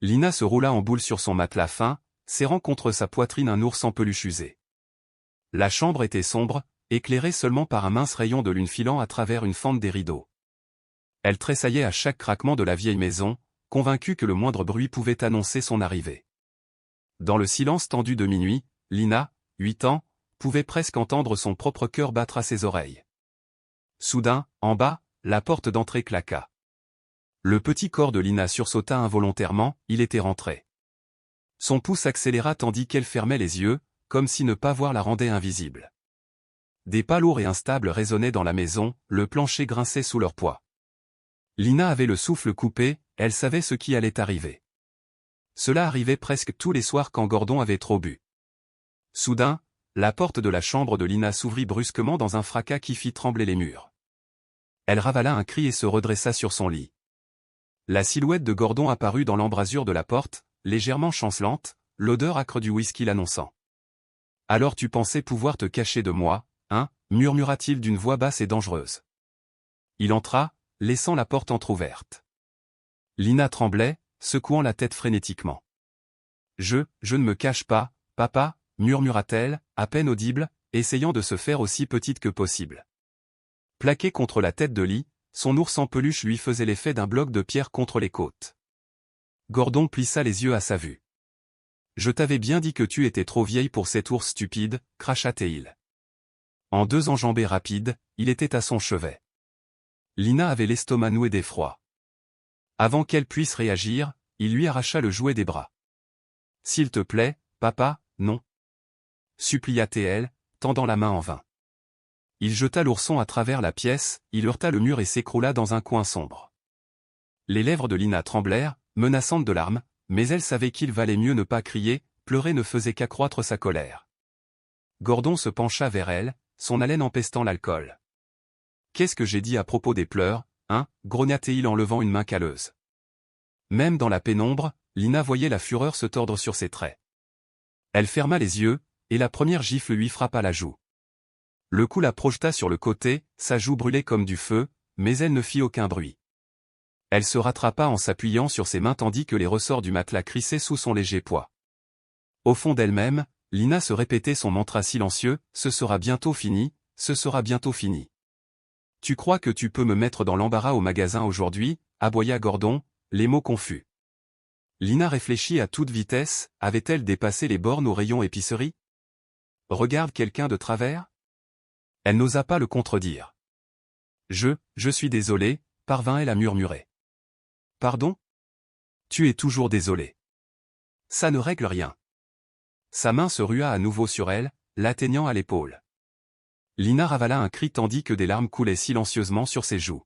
Lina se roula en boule sur son matelas fin, serrant contre sa poitrine un ours en peluche usé. La chambre était sombre, éclairée seulement par un mince rayon de lune filant à travers une fente des rideaux. Elle tressaillait à chaque craquement de la vieille maison, convaincue que le moindre bruit pouvait annoncer son arrivée. Dans le silence tendu de minuit, Lina, 8 ans, pouvait presque entendre son propre cœur battre à ses oreilles. Soudain, en bas, la porte d'entrée claqua. Le petit corps de Lina sursauta involontairement, il était rentré. Son pouce accéléra tandis qu'elle fermait les yeux, comme si ne pas voir la rendait invisible. Des pas lourds et instables résonnaient dans la maison, le plancher grinçait sous leur poids. Lina avait le souffle coupé, elle savait ce qui allait arriver. Cela arrivait presque tous les soirs quand Gordon avait trop bu. Soudain, la porte de la chambre de Lina s'ouvrit brusquement dans un fracas qui fit trembler les murs. Elle ravala un cri et se redressa sur son lit. La silhouette de Gordon apparut dans l'embrasure de la porte, légèrement chancelante, l'odeur âcre du whisky l'annonçant. « Alors tu pensais pouvoir te cacher de moi, hein » murmura-t-il d'une voix basse et dangereuse. Il entra, laissant la porte entr'ouverte. Lina tremblait, secouant la tête frénétiquement. « Je ne me cache pas, papa » murmura-t-elle, à peine audible, essayant de se faire aussi petite que possible. Plaqué contre la tête de lit, son ours en peluche lui faisait l'effet d'un bloc de pierre contre les côtes. Gordon plissa les yeux à sa vue. « Je t'avais bien dit que tu étais trop vieille pour cet ours stupide, cracha-t-il. En 2 enjambées rapides, il était à son chevet. Lina avait l'estomac noué d'effroi. Avant qu'elle puisse réagir, il lui arracha le jouet des bras. « S'il te plaît, papa, non. » supplia-t-elle, tendant la main en vain. Il jeta l'ourson à travers la pièce, il heurta le mur et s'écroula dans un coin sombre. Les lèvres de Lina tremblèrent, menaçantes de larmes, mais elle savait qu'il valait mieux ne pas crier, pleurer ne faisait qu'accroître sa colère. Gordon se pencha vers elle, son haleine empestant l'alcool. « Qu'est-ce que j'ai dit à propos des pleurs, hein » grogna-t-il en levant une main calleuse. Même dans la pénombre, Lina voyait la fureur se tordre sur ses traits. Elle ferma les yeux, et la première gifle lui frappa la joue. Le coup la projeta sur le côté, sa joue brûlait comme du feu, mais elle ne fit aucun bruit. Elle se rattrapa en s'appuyant sur ses mains tandis que les ressorts du matelas crissaient sous son léger poids. Au fond d'elle-même, Lina se répétait son mantra silencieux, « Ce sera bientôt fini, ce sera bientôt fini. » « Tu crois que tu peux me mettre dans l'embarras au magasin aujourd'hui » aboya Gordon, les mots confus. Lina réfléchit à toute vitesse, avait-elle dépassé les bornes au rayon épicerie? Regarde quelqu'un de travers? Elle n'osa pas le contredire. Je suis désolé, parvint-elle à murmurer. Pardon? Tu es toujours désolé. Ça ne règle rien. Sa main se rua à nouveau sur elle, l'atteignant à l'épaule. Lina ravala un cri tandis que des larmes coulaient silencieusement sur ses joues.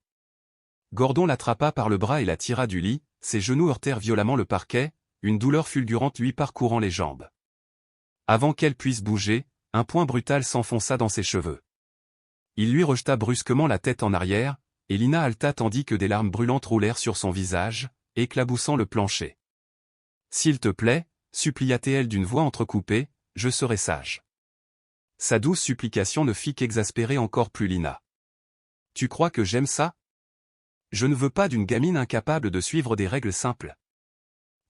Gordon l'attrapa par le bras et la tira du lit, ses genoux heurtèrent violemment le parquet, une douleur fulgurante lui parcourant les jambes. Avant qu'elle puisse bouger, un poing brutal s'enfonça dans ses cheveux. Il lui rejeta brusquement la tête en arrière, et Lina haleta tandis que des larmes brûlantes roulèrent sur son visage, éclaboussant le plancher. « S'il te plaît, supplia-t-elle d'une voix entrecoupée, je serai sage. » Sa douce supplication ne fit qu'exaspérer encore plus Lina. « Tu crois que j'aime ça? Je ne veux pas d'une gamine incapable de suivre des règles simples. »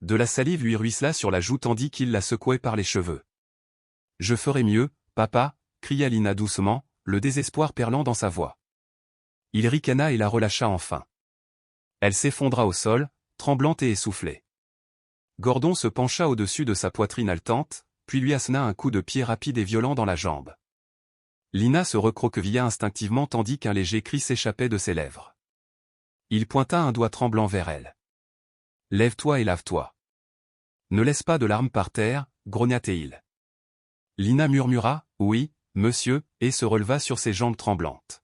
De la salive lui ruissela sur la joue tandis qu'il la secouait par les cheveux. « Je ferai mieux, papa, » cria Lina doucement, le désespoir perlant dans sa voix. Il ricana et la relâcha enfin. Elle s'effondra au sol, tremblante et essoufflée. Gordon se pencha au-dessus de sa poitrine haletante, puis lui assena un coup de pied rapide et violent dans la jambe. Lina se recroquevilla instinctivement tandis qu'un léger cri s'échappait de ses lèvres. Il pointa un doigt tremblant vers elle. « Lève-toi et lave-toi. »« Ne laisse pas de larmes par terre, » grogna-t-il. Lina murmura « Oui, monsieur » et se releva sur ses jambes tremblantes.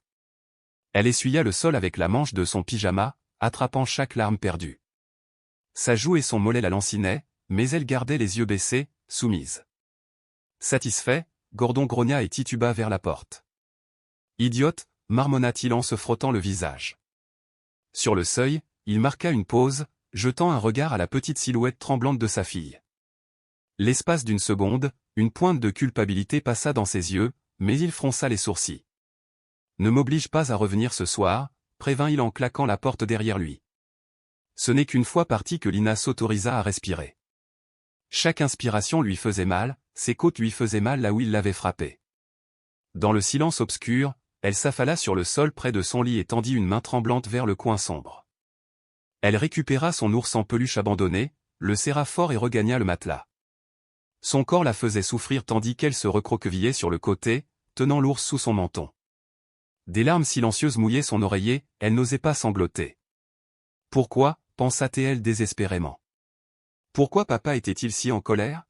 Elle essuya le sol avec la manche de son pyjama, attrapant chaque larme perdue. Sa joue et son mollet la lancinaient, mais elle gardait les yeux baissés, soumise. Satisfait, Gordon grogna et tituba vers la porte. « Idiote » marmonna-t-il en se frottant le visage. Sur le seuil, il marqua une pause, jetant un regard à la petite silhouette tremblante de sa fille. L'espace d'une seconde, une pointe de culpabilité passa dans ses yeux, mais il fronça les sourcils. « Ne m'oblige pas à revenir ce soir » prévint-il en claquant la porte derrière lui. Ce n'est qu'une fois partie que Lina s'autorisa à respirer. Chaque inspiration lui faisait mal, ses côtes lui faisaient mal là où il l'avait frappée. Dans le silence obscur, elle s'affala sur le sol près de son lit et tendit une main tremblante vers le coin sombre. Elle récupéra son ours en peluche abandonné, le serra fort et regagna le matelas. Son corps la faisait souffrir tandis qu'elle se recroquevillait sur le côté, tenant l'ours sous son menton. Des larmes silencieuses mouillaient son oreiller, elle n'osait pas sangloter. Pourquoi, pensa-t-elle désespérément. Pourquoi papa était-il si en colère?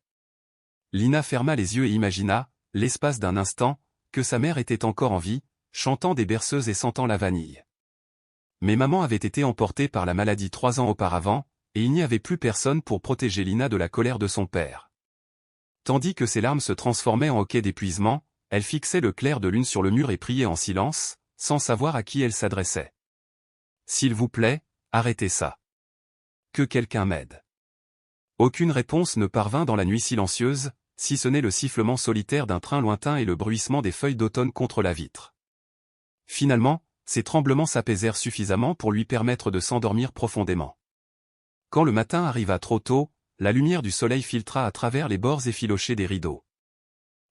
Lina ferma les yeux et imagina, l'espace d'un instant, que sa mère était encore en vie, chantant des berceuses et sentant la vanille. Mais maman avait été emportée par la maladie 3 ans auparavant, et il n'y avait plus personne pour protéger Lina de la colère de son père. Tandis que ses larmes se transformaient en hoquets d'épuisement, elle fixait le clair de lune sur le mur et priait en silence, sans savoir à qui elle s'adressait. « S'il vous plaît, arrêtez ça. Que quelqu'un m'aide. » Aucune réponse ne parvint dans la nuit silencieuse, si ce n'est le sifflement solitaire d'un train lointain et le bruissement des feuilles d'automne contre la vitre. Finalement, ces tremblements s'apaisèrent suffisamment pour lui permettre de s'endormir profondément. Quand le matin arriva trop tôt, la lumière du soleil filtra à travers les bords effilochés des rideaux.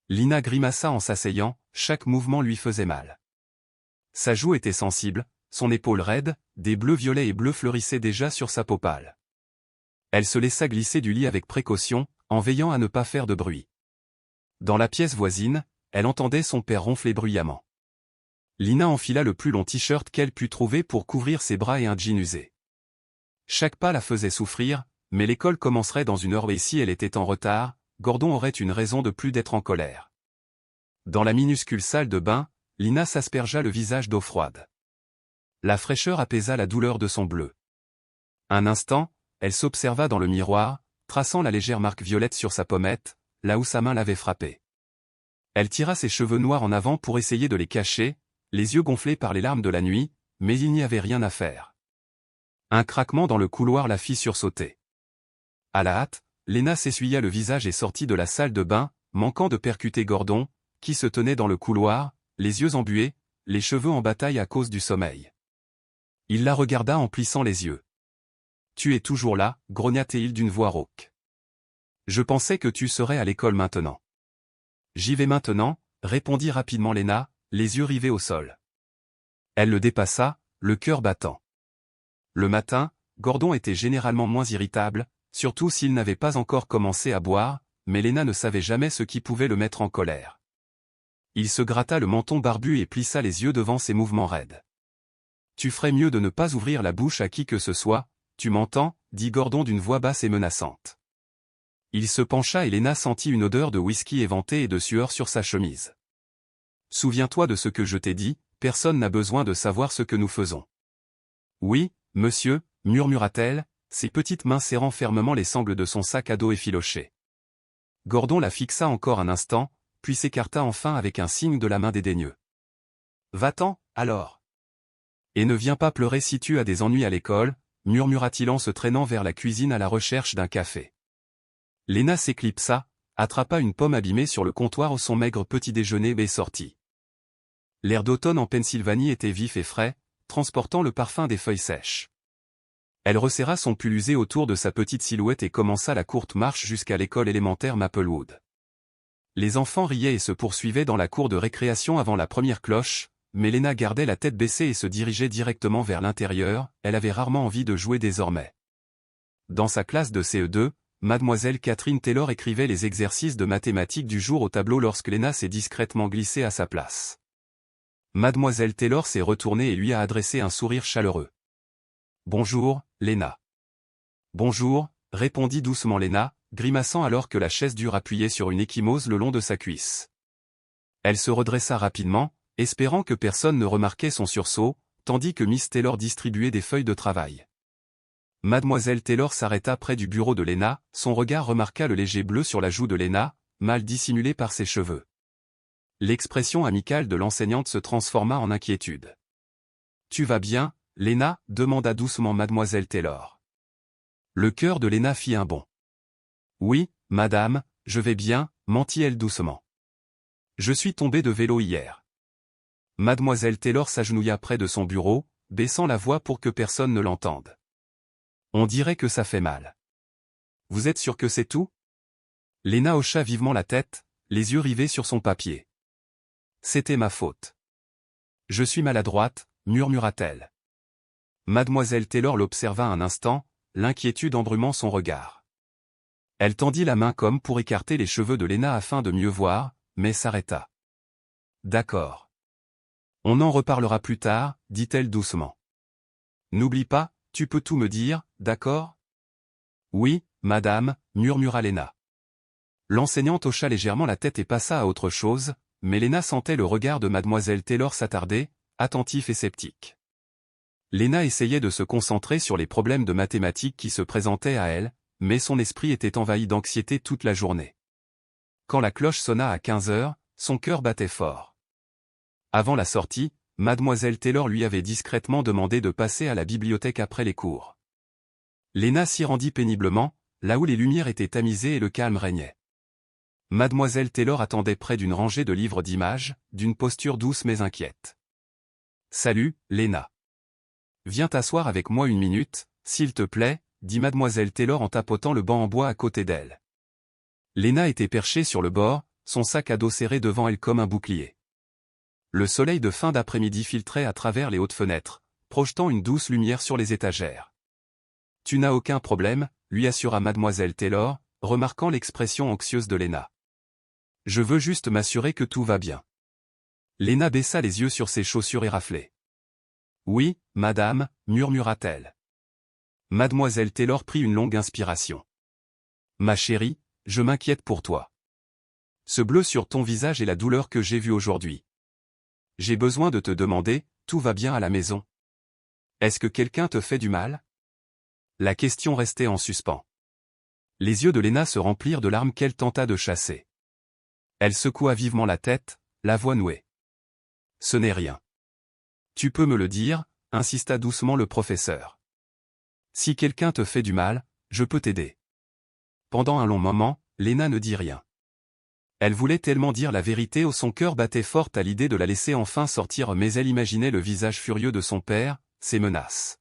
Lina grimaça en s'asseyant, chaque mouvement lui faisait mal. Sa joue était sensible, son épaule raide, des bleus violets et bleus fleurissaient déjà sur sa peau pâle. Elle se laissa glisser du lit avec précaution, en veillant à ne pas faire de bruit. Dans la pièce voisine, elle entendait son père ronfler bruyamment. Lina enfila le plus long t-shirt qu'elle put trouver pour couvrir ses bras et un jean usé. Chaque pas la faisait souffrir, mais l'école commencerait dans une heure et si elle était en retard, Gordon aurait une raison de plus d'être en colère. Dans la minuscule salle de bain, Lina s'aspergea le visage d'eau froide. La fraîcheur apaisa la douleur de son bleu. Un instant, elle s'observa dans le miroir, traçant la légère marque violette sur sa pommette, là où sa main l'avait frappée. Elle tira ses cheveux noirs en avant pour essayer de les cacher, les yeux gonflés par les larmes de la nuit, mais il n'y avait rien à faire. Un craquement dans le couloir la fit sursauter. À la hâte, Lena s'essuya le visage et sortit de la salle de bain, manquant de percuter Gordon, qui se tenait dans le couloir, les yeux embués, les cheveux en bataille à cause du sommeil. Il la regarda en plissant les yeux. « Tu es toujours là, grogna-t-il d'une voix rauque. Je pensais que tu serais à l'école maintenant. J'y vais maintenant, répondit rapidement Lena, les yeux rivés au sol. Elle le dépassa, le cœur battant. Le matin, Gordon était généralement moins irritable, surtout s'il n'avait pas encore commencé à boire, mais Lena ne savait jamais ce qui pouvait le mettre en colère. Il se gratta le menton barbu et plissa les yeux devant ses mouvements raides. « Tu ferais mieux de ne pas ouvrir la bouche à qui que ce soit, tu m'entends » dit Gordon d'une voix basse et menaçante. Il se pencha et Lena sentit une odeur de whisky éventé et de sueur sur sa chemise. « Souviens-toi de ce que je t'ai dit, personne n'a besoin de savoir ce que nous faisons. »« Oui, monsieur, » murmura-t-elle, ses petites mains serrant fermement les sangles de son sac à dos effiloché. Gordon la fixa encore un instant, puis s'écarta enfin avec un signe de la main dédaigneux. « Va-t'en, alors. Et ne viens pas pleurer si tu as des ennuis à l'école, » murmura-t-il en se traînant vers la cuisine à la recherche d'un café. Lena s'éclipsa, attrapa une pomme abîmée sur le comptoir où son maigre petit déjeuner et sortit. L'air d'automne en Pennsylvanie était vif et frais, transportant le parfum des feuilles sèches. Elle resserra son pull usé autour de sa petite silhouette et commença la courte marche jusqu'à l'école élémentaire Maplewood. Les enfants riaient et se poursuivaient dans la cour de récréation avant la première cloche, mais Lena gardait la tête baissée et se dirigeait directement vers l'intérieur, elle avait rarement envie de jouer désormais. Dans sa classe de CE2, Mademoiselle Catherine Taylor écrivait les exercices de mathématiques du jour au tableau lorsque Lena s'est discrètement glissée à sa place. Mademoiselle Taylor s'est retournée et lui a adressé un sourire chaleureux. « Bonjour, Lena. »« Bonjour », répondit doucement Lena, grimaçant alors que la chaise dure appuyait sur une ecchymose le long de sa cuisse. Elle se redressa rapidement, espérant que personne ne remarquait son sursaut, tandis que Miss Taylor distribuait des feuilles de travail. Mademoiselle Taylor s'arrêta près du bureau de Lena, son regard remarqua le léger bleu sur la joue de Lena, mal dissimulé par ses cheveux. L'expression amicale de l'enseignante se transforma en inquiétude. « Tu vas bien, Lena » demanda doucement Mademoiselle Taylor. Le cœur de Lena fit un bond. « Oui, madame, je vais bien » mentit-elle doucement. « Je suis tombée de vélo hier. » Mademoiselle Taylor s'agenouilla près de son bureau, baissant la voix pour que personne ne l'entende. On dirait que ça fait mal. Vous êtes sûr que c'est tout? Léna hocha vivement la tête, les yeux rivés sur son papier. C'était ma faute. Je suis maladroite, murmura-t-elle. Mademoiselle Taylor l'observa un instant, l'inquiétude embrumant son regard. Elle tendit la main comme pour écarter les cheveux de Léna afin de mieux voir, mais s'arrêta. D'accord. On en reparlera plus tard, dit-elle doucement. N'oublie pas, tu peux tout me dire, d'accord? Oui, madame, murmura Léna. L'enseignante hocha légèrement la tête et passa à autre chose, mais Léna sentait le regard de mademoiselle Taylor s'attarder, attentif et sceptique. Léna essayait de se concentrer sur les problèmes de mathématiques qui se présentaient à elle, mais son esprit était envahi d'anxiété toute la journée. Quand la cloche sonna à 15 heures, son cœur battait fort. Avant la sortie, mademoiselle Taylor lui avait discrètement demandé de passer à la bibliothèque après les cours. Léna s'y rendit péniblement, là où les lumières étaient tamisées et le calme régnait. Mademoiselle Taylor attendait près d'une rangée de livres d'images, d'une posture douce mais inquiète. « Salut, Léna. Viens t'asseoir avec moi une minute, s'il te plaît, dit mademoiselle Taylor en tapotant le banc en bois à côté d'elle. Léna était perchée sur le bord, son sac à dos serré devant elle comme un bouclier. Le soleil de fin d'après-midi filtrait à travers les hautes fenêtres, projetant une douce lumière sur les étagères. « Tu n'as aucun problème, lui assura mademoiselle Taylor, remarquant l'expression anxieuse de Léna. « Je veux juste m'assurer que tout va bien. » Léna baissa les yeux sur ses chaussures éraflées. « Oui, madame, murmura-t-elle. Mademoiselle Taylor prit une longue inspiration. « Ma chérie, je m'inquiète pour toi. Ce bleu sur ton visage est la douleur que j'ai vue aujourd'hui. J'ai besoin de te demander, tout va bien à la maison? Est-ce que quelqu'un te fait du mal? » La question restait en suspens. Les yeux de Léna se remplirent de larmes qu'elle tenta de chasser. Elle secoua vivement la tête, la voix nouée. « Ce n'est rien. »« Tu peux me le dire » insista doucement le professeur. « Si quelqu'un te fait du mal, je peux t'aider. » Pendant un long moment, Léna ne dit rien. Elle voulait tellement dire la vérité où son cœur battait fort à l'idée de la laisser enfin sortir, mais elle imaginait le visage furieux de son père, ses menaces.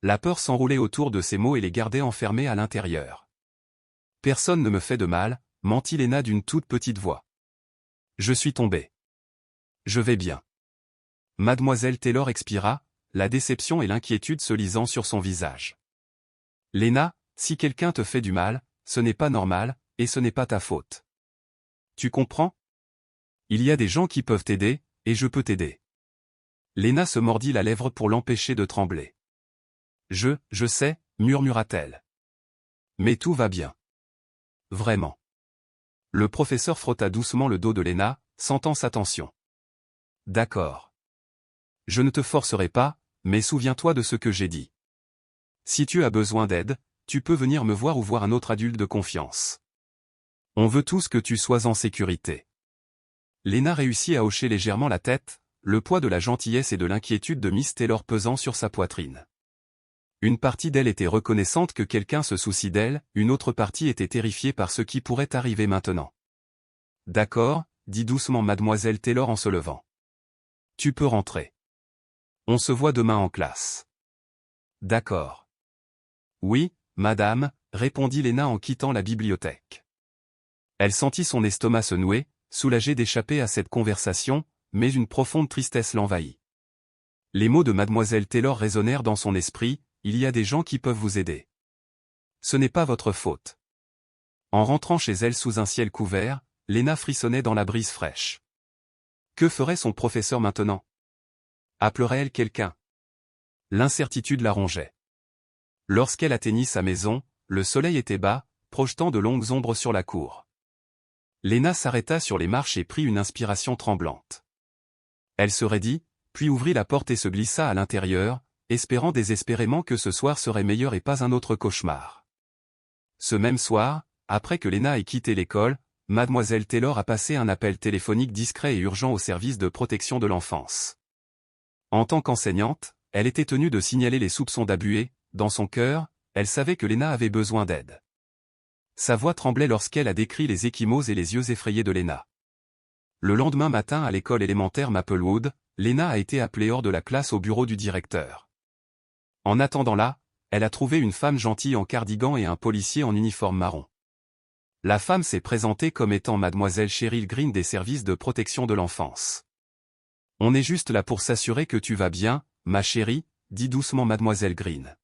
La peur s'enroulait autour de ses mots et les gardait enfermés à l'intérieur. « Personne ne me fait de mal » mentit Léna d'une toute petite voix. « Je suis tombée. Je vais bien. » Mademoiselle Taylor expira, la déception et l'inquiétude se lisant sur son visage. « Léna, si quelqu'un te fait du mal, ce n'est pas normal, et ce n'est pas ta faute. Tu comprends? Il y a des gens qui peuvent t'aider, et je peux t'aider. » Léna se mordit la lèvre pour l'empêcher de trembler. « Je sais, murmura-t-elle. Mais tout va bien. Vraiment. » Le professeur frotta doucement le dos de Léna, sentant sa tension. « D'accord. Je ne te forcerai pas, mais souviens-toi de ce que j'ai dit. Si tu as besoin d'aide, tu peux venir me voir ou voir un autre adulte de confiance. On veut tous que tu sois en sécurité. » Léna réussit à hocher légèrement la tête, le poids de la gentillesse et de l'inquiétude de Miss Taylor pesant sur sa poitrine. Une partie d'elle était reconnaissante que quelqu'un se soucie d'elle, une autre partie était terrifiée par ce qui pourrait arriver maintenant. « D'accord, » dit doucement mademoiselle Taylor en se levant. « Tu peux rentrer. On se voit demain en classe. »« D'accord. »« Oui, madame, » répondit Léna en quittant la bibliothèque. Elle sentit son estomac se nouer, soulagée d'échapper à cette conversation, mais une profonde tristesse l'envahit. Les mots de mademoiselle Taylor résonnèrent dans son esprit, « Il y a des gens qui peuvent vous aider. Ce n'est pas votre faute. » En rentrant chez elle sous un ciel couvert, Léna frissonnait dans la brise fraîche. Que ferait son professeur maintenant? Appelerait-elle quelqu'un? L'incertitude la rongeait. Lorsqu'elle atteignit sa maison, le soleil était bas, projetant de longues ombres sur la cour. Léna s'arrêta sur les marches et prit une inspiration tremblante. Elle se raidit, puis ouvrit la porte et se glissa à l'intérieur, espérant désespérément que ce soir serait meilleur et pas un autre cauchemar. Ce même soir, après que Léna ait quitté l'école, mademoiselle Taylor a passé un appel téléphonique discret et urgent au service de protection de l'enfance. En tant qu'enseignante, elle était tenue de signaler les soupçons d'abus et, dans son cœur, elle savait que Léna avait besoin d'aide. Sa voix tremblait lorsqu'elle a décrit les ecchymoses et les yeux effrayés de Léna. Le lendemain matin à l'école élémentaire Maplewood, Léna a été appelée hors de la classe au bureau du directeur. En attendant là, elle a trouvé une femme gentille en cardigan et un policier en uniforme marron. La femme s'est présentée comme étant mademoiselle Cheryl Green des services de protection de l'enfance. On est juste là pour s'assurer que tu vas bien, ma chérie, dit doucement mademoiselle Green.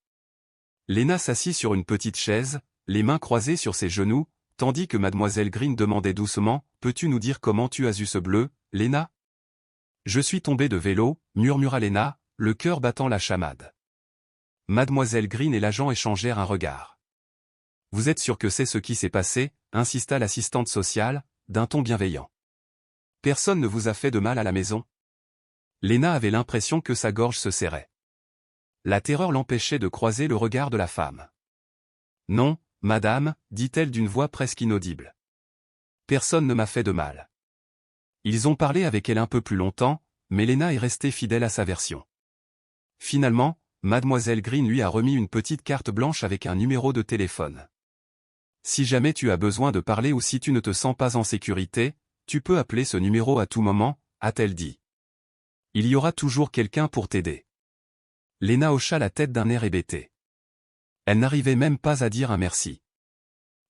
Lena s'assit sur une petite chaise, les mains croisées sur ses genoux, tandis que mademoiselle Green demandait doucement, « Peux-tu nous dire comment tu as eu ce bleu, Lena ?»« Je suis tombée de vélo, » murmura Lena, le cœur battant la chamade. Mademoiselle Green et l'agent échangèrent un regard. « Vous êtes sûr que c'est ce qui s'est passé ?» insista l'assistante sociale, d'un ton bienveillant. « Personne ne vous a fait de mal à la maison ?» Lena avait l'impression que sa gorge se serrait. La terreur l'empêchait de croiser le regard de la femme. « Non, madame, dit-elle d'une voix presque inaudible. Personne ne m'a fait de mal. » Ils ont parlé avec elle un peu plus longtemps, mais Lena est restée fidèle à sa version. Finalement, mademoiselle Green lui a remis une petite carte blanche avec un numéro de téléphone. « Si jamais tu as besoin de parler ou si tu ne te sens pas en sécurité, tu peux appeler ce numéro à tout moment, a-t-elle dit. Il y aura toujours quelqu'un pour t'aider. » Lena hocha la tête d'un air hébété. Elle n'arrivait même pas à dire un merci.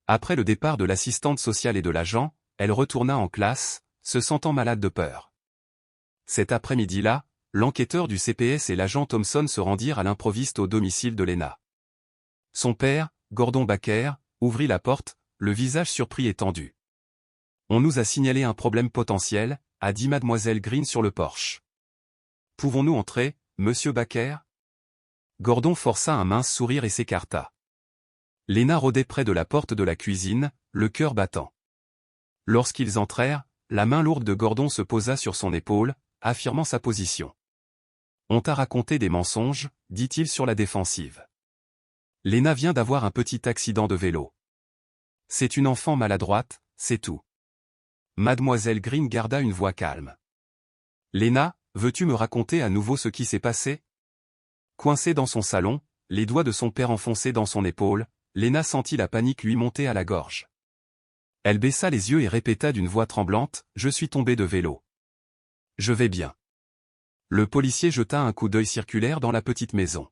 Après le départ de l'assistante sociale et de l'agent, elle retourna en classe, se sentant malade de peur. Cet après-midi-là, l'enquêteur du CPS et l'agent Thompson se rendirent à l'improviste au domicile de Lena. Son père, Gordon Baker, ouvrit la porte, le visage surpris et tendu. « On nous a signalé un problème potentiel, » a dit mademoiselle Green sur le porche. « Pouvons-nous entrer, monsieur Baker ?» Gordon força un mince sourire et s'écarta. Lena rôdait près de la porte de la cuisine, le cœur battant. Lorsqu'ils entrèrent, la main lourde de Gordon se posa sur son épaule, affirmant sa position. « On t'a raconté des mensonges, dit-il sur la défensive. Lena vient d'avoir un petit accident de vélo. C'est une enfant maladroite, c'est tout. » Mademoiselle Green garda une voix calme. « Lena, veux-tu me raconter à nouveau ce qui s'est passé ?» Coincée dans son salon, les doigts de son père enfoncés dans son épaule, Lena sentit la panique lui monter à la gorge. Elle baissa les yeux et répéta d'une voix tremblante, « Je suis tombée de vélo. Je vais bien. » Le policier jeta un coup d'œil circulaire dans la petite maison.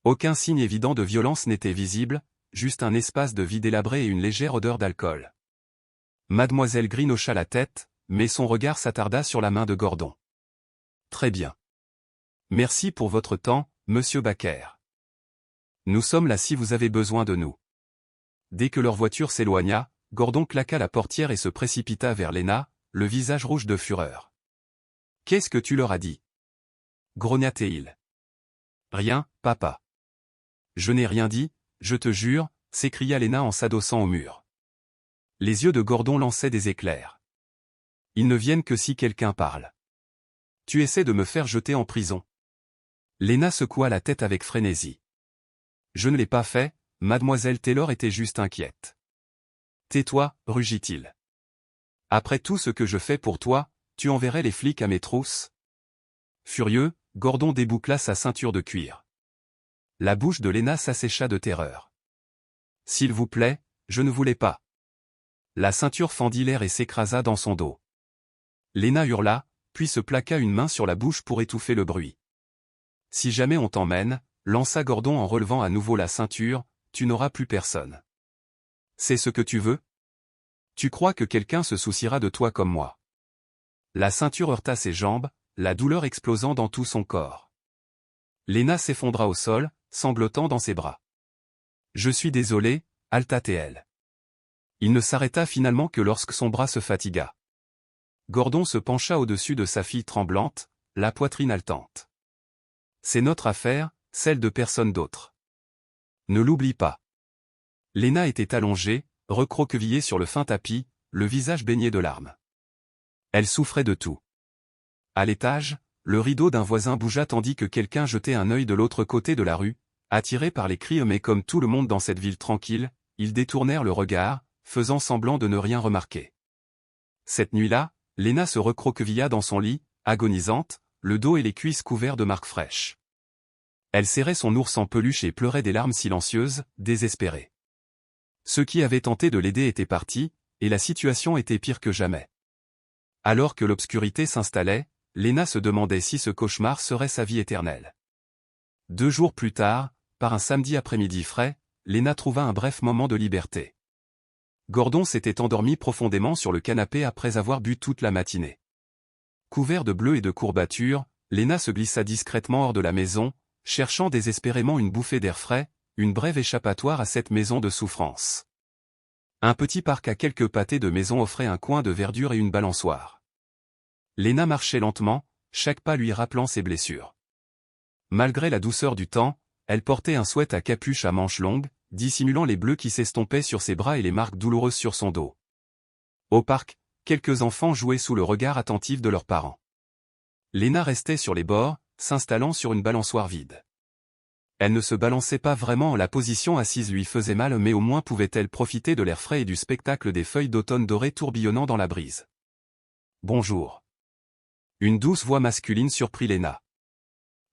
Aucun signe évident de violence n'était visible, juste un espace de vide délabré et une légère odeur d'alcool. Mademoiselle Green hocha la tête, mais son regard s'attarda sur la main de Gordon. « Très bien. Merci pour votre temps, monsieur Baker. Nous sommes là si vous avez besoin de nous. » Dès que leur voiture s'éloigna, Gordon claqua la portière et se précipita vers Lena, le visage rouge de fureur. « Qu'est-ce que tu leur as dit ?» grogna-t-il. « Rien, papa. »« Je n'ai rien dit, je te jure, » s'écria Lena en s'adossant au mur. Les yeux de Gordon lançaient des éclairs. « Ils ne viennent que si quelqu'un parle. Tu essaies de me faire jeter en prison. » Lena secoua la tête avec frénésie. « Je ne l'ai pas fait, mademoiselle Taylor était juste inquiète. »« Tais-toi, rugit-il. Après tout ce que je fais pour toi, tu enverrais les flics à mes trousses ?» Furieux, Gordon déboucla sa ceinture de cuir. La bouche de Lena s'assécha de terreur. « S'il vous plaît, je ne voulais pas. » La ceinture fendit l'air et s'écrasa dans son dos. Lena hurla, puis se plaqua une main sur la bouche pour étouffer le bruit. « Si jamais on t'emmène, » lança Gordon en relevant à nouveau la ceinture, « tu n'auras plus personne. C'est ce que tu veux? Tu crois que quelqu'un se souciera de toi comme moi? » La ceinture heurta ses jambes, la douleur explosant dans tout son corps. Lena s'effondra au sol, sanglotant dans ses bras. « Je suis désolé, » halta-t-elle. Il ne s'arrêta finalement que lorsque son bras se fatigua. Gordon se pencha au-dessus de sa fille tremblante, la poitrine haletante. « C'est notre affaire, celle de personne d'autre. Ne l'oublie pas. » Lena était allongée, recroquevillée sur le fin tapis, le visage baigné de larmes. Elle souffrait de tout. À l'étage, le rideau d'un voisin bougea tandis que quelqu'un jetait un œil de l'autre côté de la rue, attiré par les cris mais comme tout le monde dans cette ville tranquille, ils détournèrent le regard, faisant semblant de ne rien remarquer. Cette nuit-là, Lena se recroquevilla dans son lit, agonisante, le dos et les cuisses couverts de marques fraîches. Elle serrait son ours en peluche et pleurait des larmes silencieuses, désespérée. Ceux qui avaient tenté de l'aider étaient partis, et la situation était pire que jamais. Alors que l'obscurité s'installait, Lena se demandait si ce cauchemar serait sa vie éternelle. 2 jours plus tard, par un samedi après-midi frais, Léna trouva un bref moment de liberté. Gordon s'était endormi profondément sur le canapé après avoir bu toute la matinée. Couvert de bleu et de courbatures, Léna se glissa discrètement hors de la maison, cherchant désespérément une bouffée d'air frais, une brève échappatoire à cette maison de souffrance. Un petit parc à quelques pâtés de maison offrait un coin de verdure et une balançoire. Léna marchait lentement, chaque pas lui rappelant ses blessures. Malgré la douceur du temps, elle portait un sweat à capuche à manches longues, dissimulant les bleus qui s'estompaient sur ses bras et les marques douloureuses sur son dos. Au parc, quelques enfants jouaient sous le regard attentif de leurs parents. Léna restait sur les bords, s'installant sur une balançoire vide. Elle ne se balançait pas vraiment, la position assise lui faisait mal, mais au moins pouvait-elle profiter de l'air frais et du spectacle des feuilles d'automne dorées tourbillonnant dans la brise. « Bonjour. » Une douce voix masculine surprit Léna.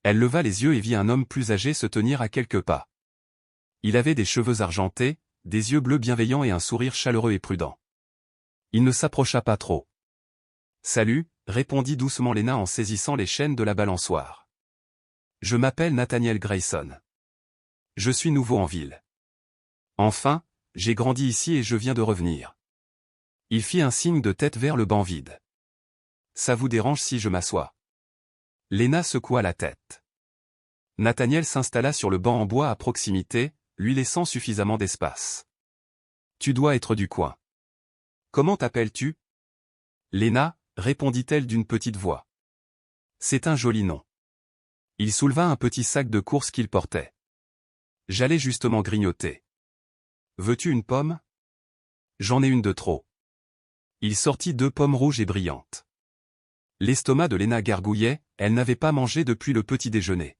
Elle leva les yeux et vit un homme plus âgé se tenir à quelques pas. Il avait des cheveux argentés, des yeux bleus bienveillants et un sourire chaleureux et prudent. Il ne s'approcha pas trop. « Salut », répondit doucement Léna en saisissant les chaînes de la balançoire. « Je m'appelle Nathaniel Grayson. Je suis nouveau en ville. Enfin, j'ai grandi ici et je viens de revenir. » Il fit un signe de tête vers le banc vide. « Ça vous dérange si je m'assois ?» Léna secoua la tête. Nathaniel s'installa sur le banc en bois à proximité, lui laissant suffisamment d'espace. « Tu dois être du coin. Comment t'appelles-tu » Léna, répondit-elle d'une petite voix. « C'est un joli nom. » Il souleva un petit sac de course qu'il portait. « J'allais justement grignoter. Veux-tu une pomme ? J'en ai une de trop. » Il sortit 2 pommes rouges et brillantes. L'estomac de Léna gargouillait, elle n'avait pas mangé depuis le petit déjeuner.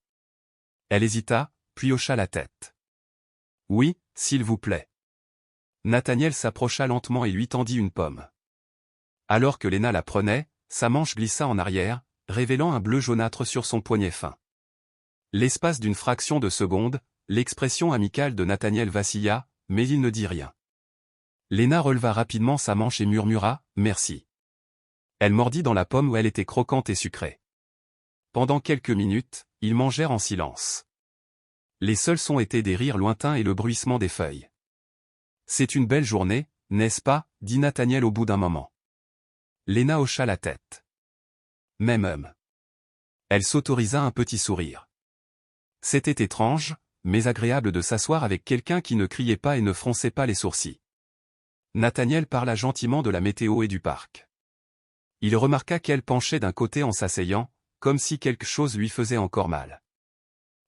Elle hésita, puis hocha la tête. « Oui, s'il vous plaît. » Nathaniel s'approcha lentement et lui tendit une pomme. Alors que Léna la prenait, sa manche glissa en arrière, révélant un bleu jaunâtre sur son poignet fin. L'espace d'une fraction de seconde, l'expression amicale de Nathaniel vacilla, mais il ne dit rien. Léna releva rapidement sa manche et murmura « Merci ». Elle mordit dans la pomme où elle était croquante et sucrée. Pendant quelques minutes, ils mangèrent en silence. Les seuls sons étaient des rires lointains et le bruissement des feuilles. « C'est une belle journée, n'est-ce pas » dit Nathaniel au bout d'un moment. Léna hocha la tête. « Même. » Elle s'autorisa un petit sourire. C'était étrange, mais agréable de s'asseoir avec quelqu'un qui ne criait pas et ne fronçait pas les sourcils. Nathaniel parla gentiment de la météo et du parc. Il remarqua qu'elle penchait d'un côté en s'asseyant, comme si quelque chose lui faisait encore mal.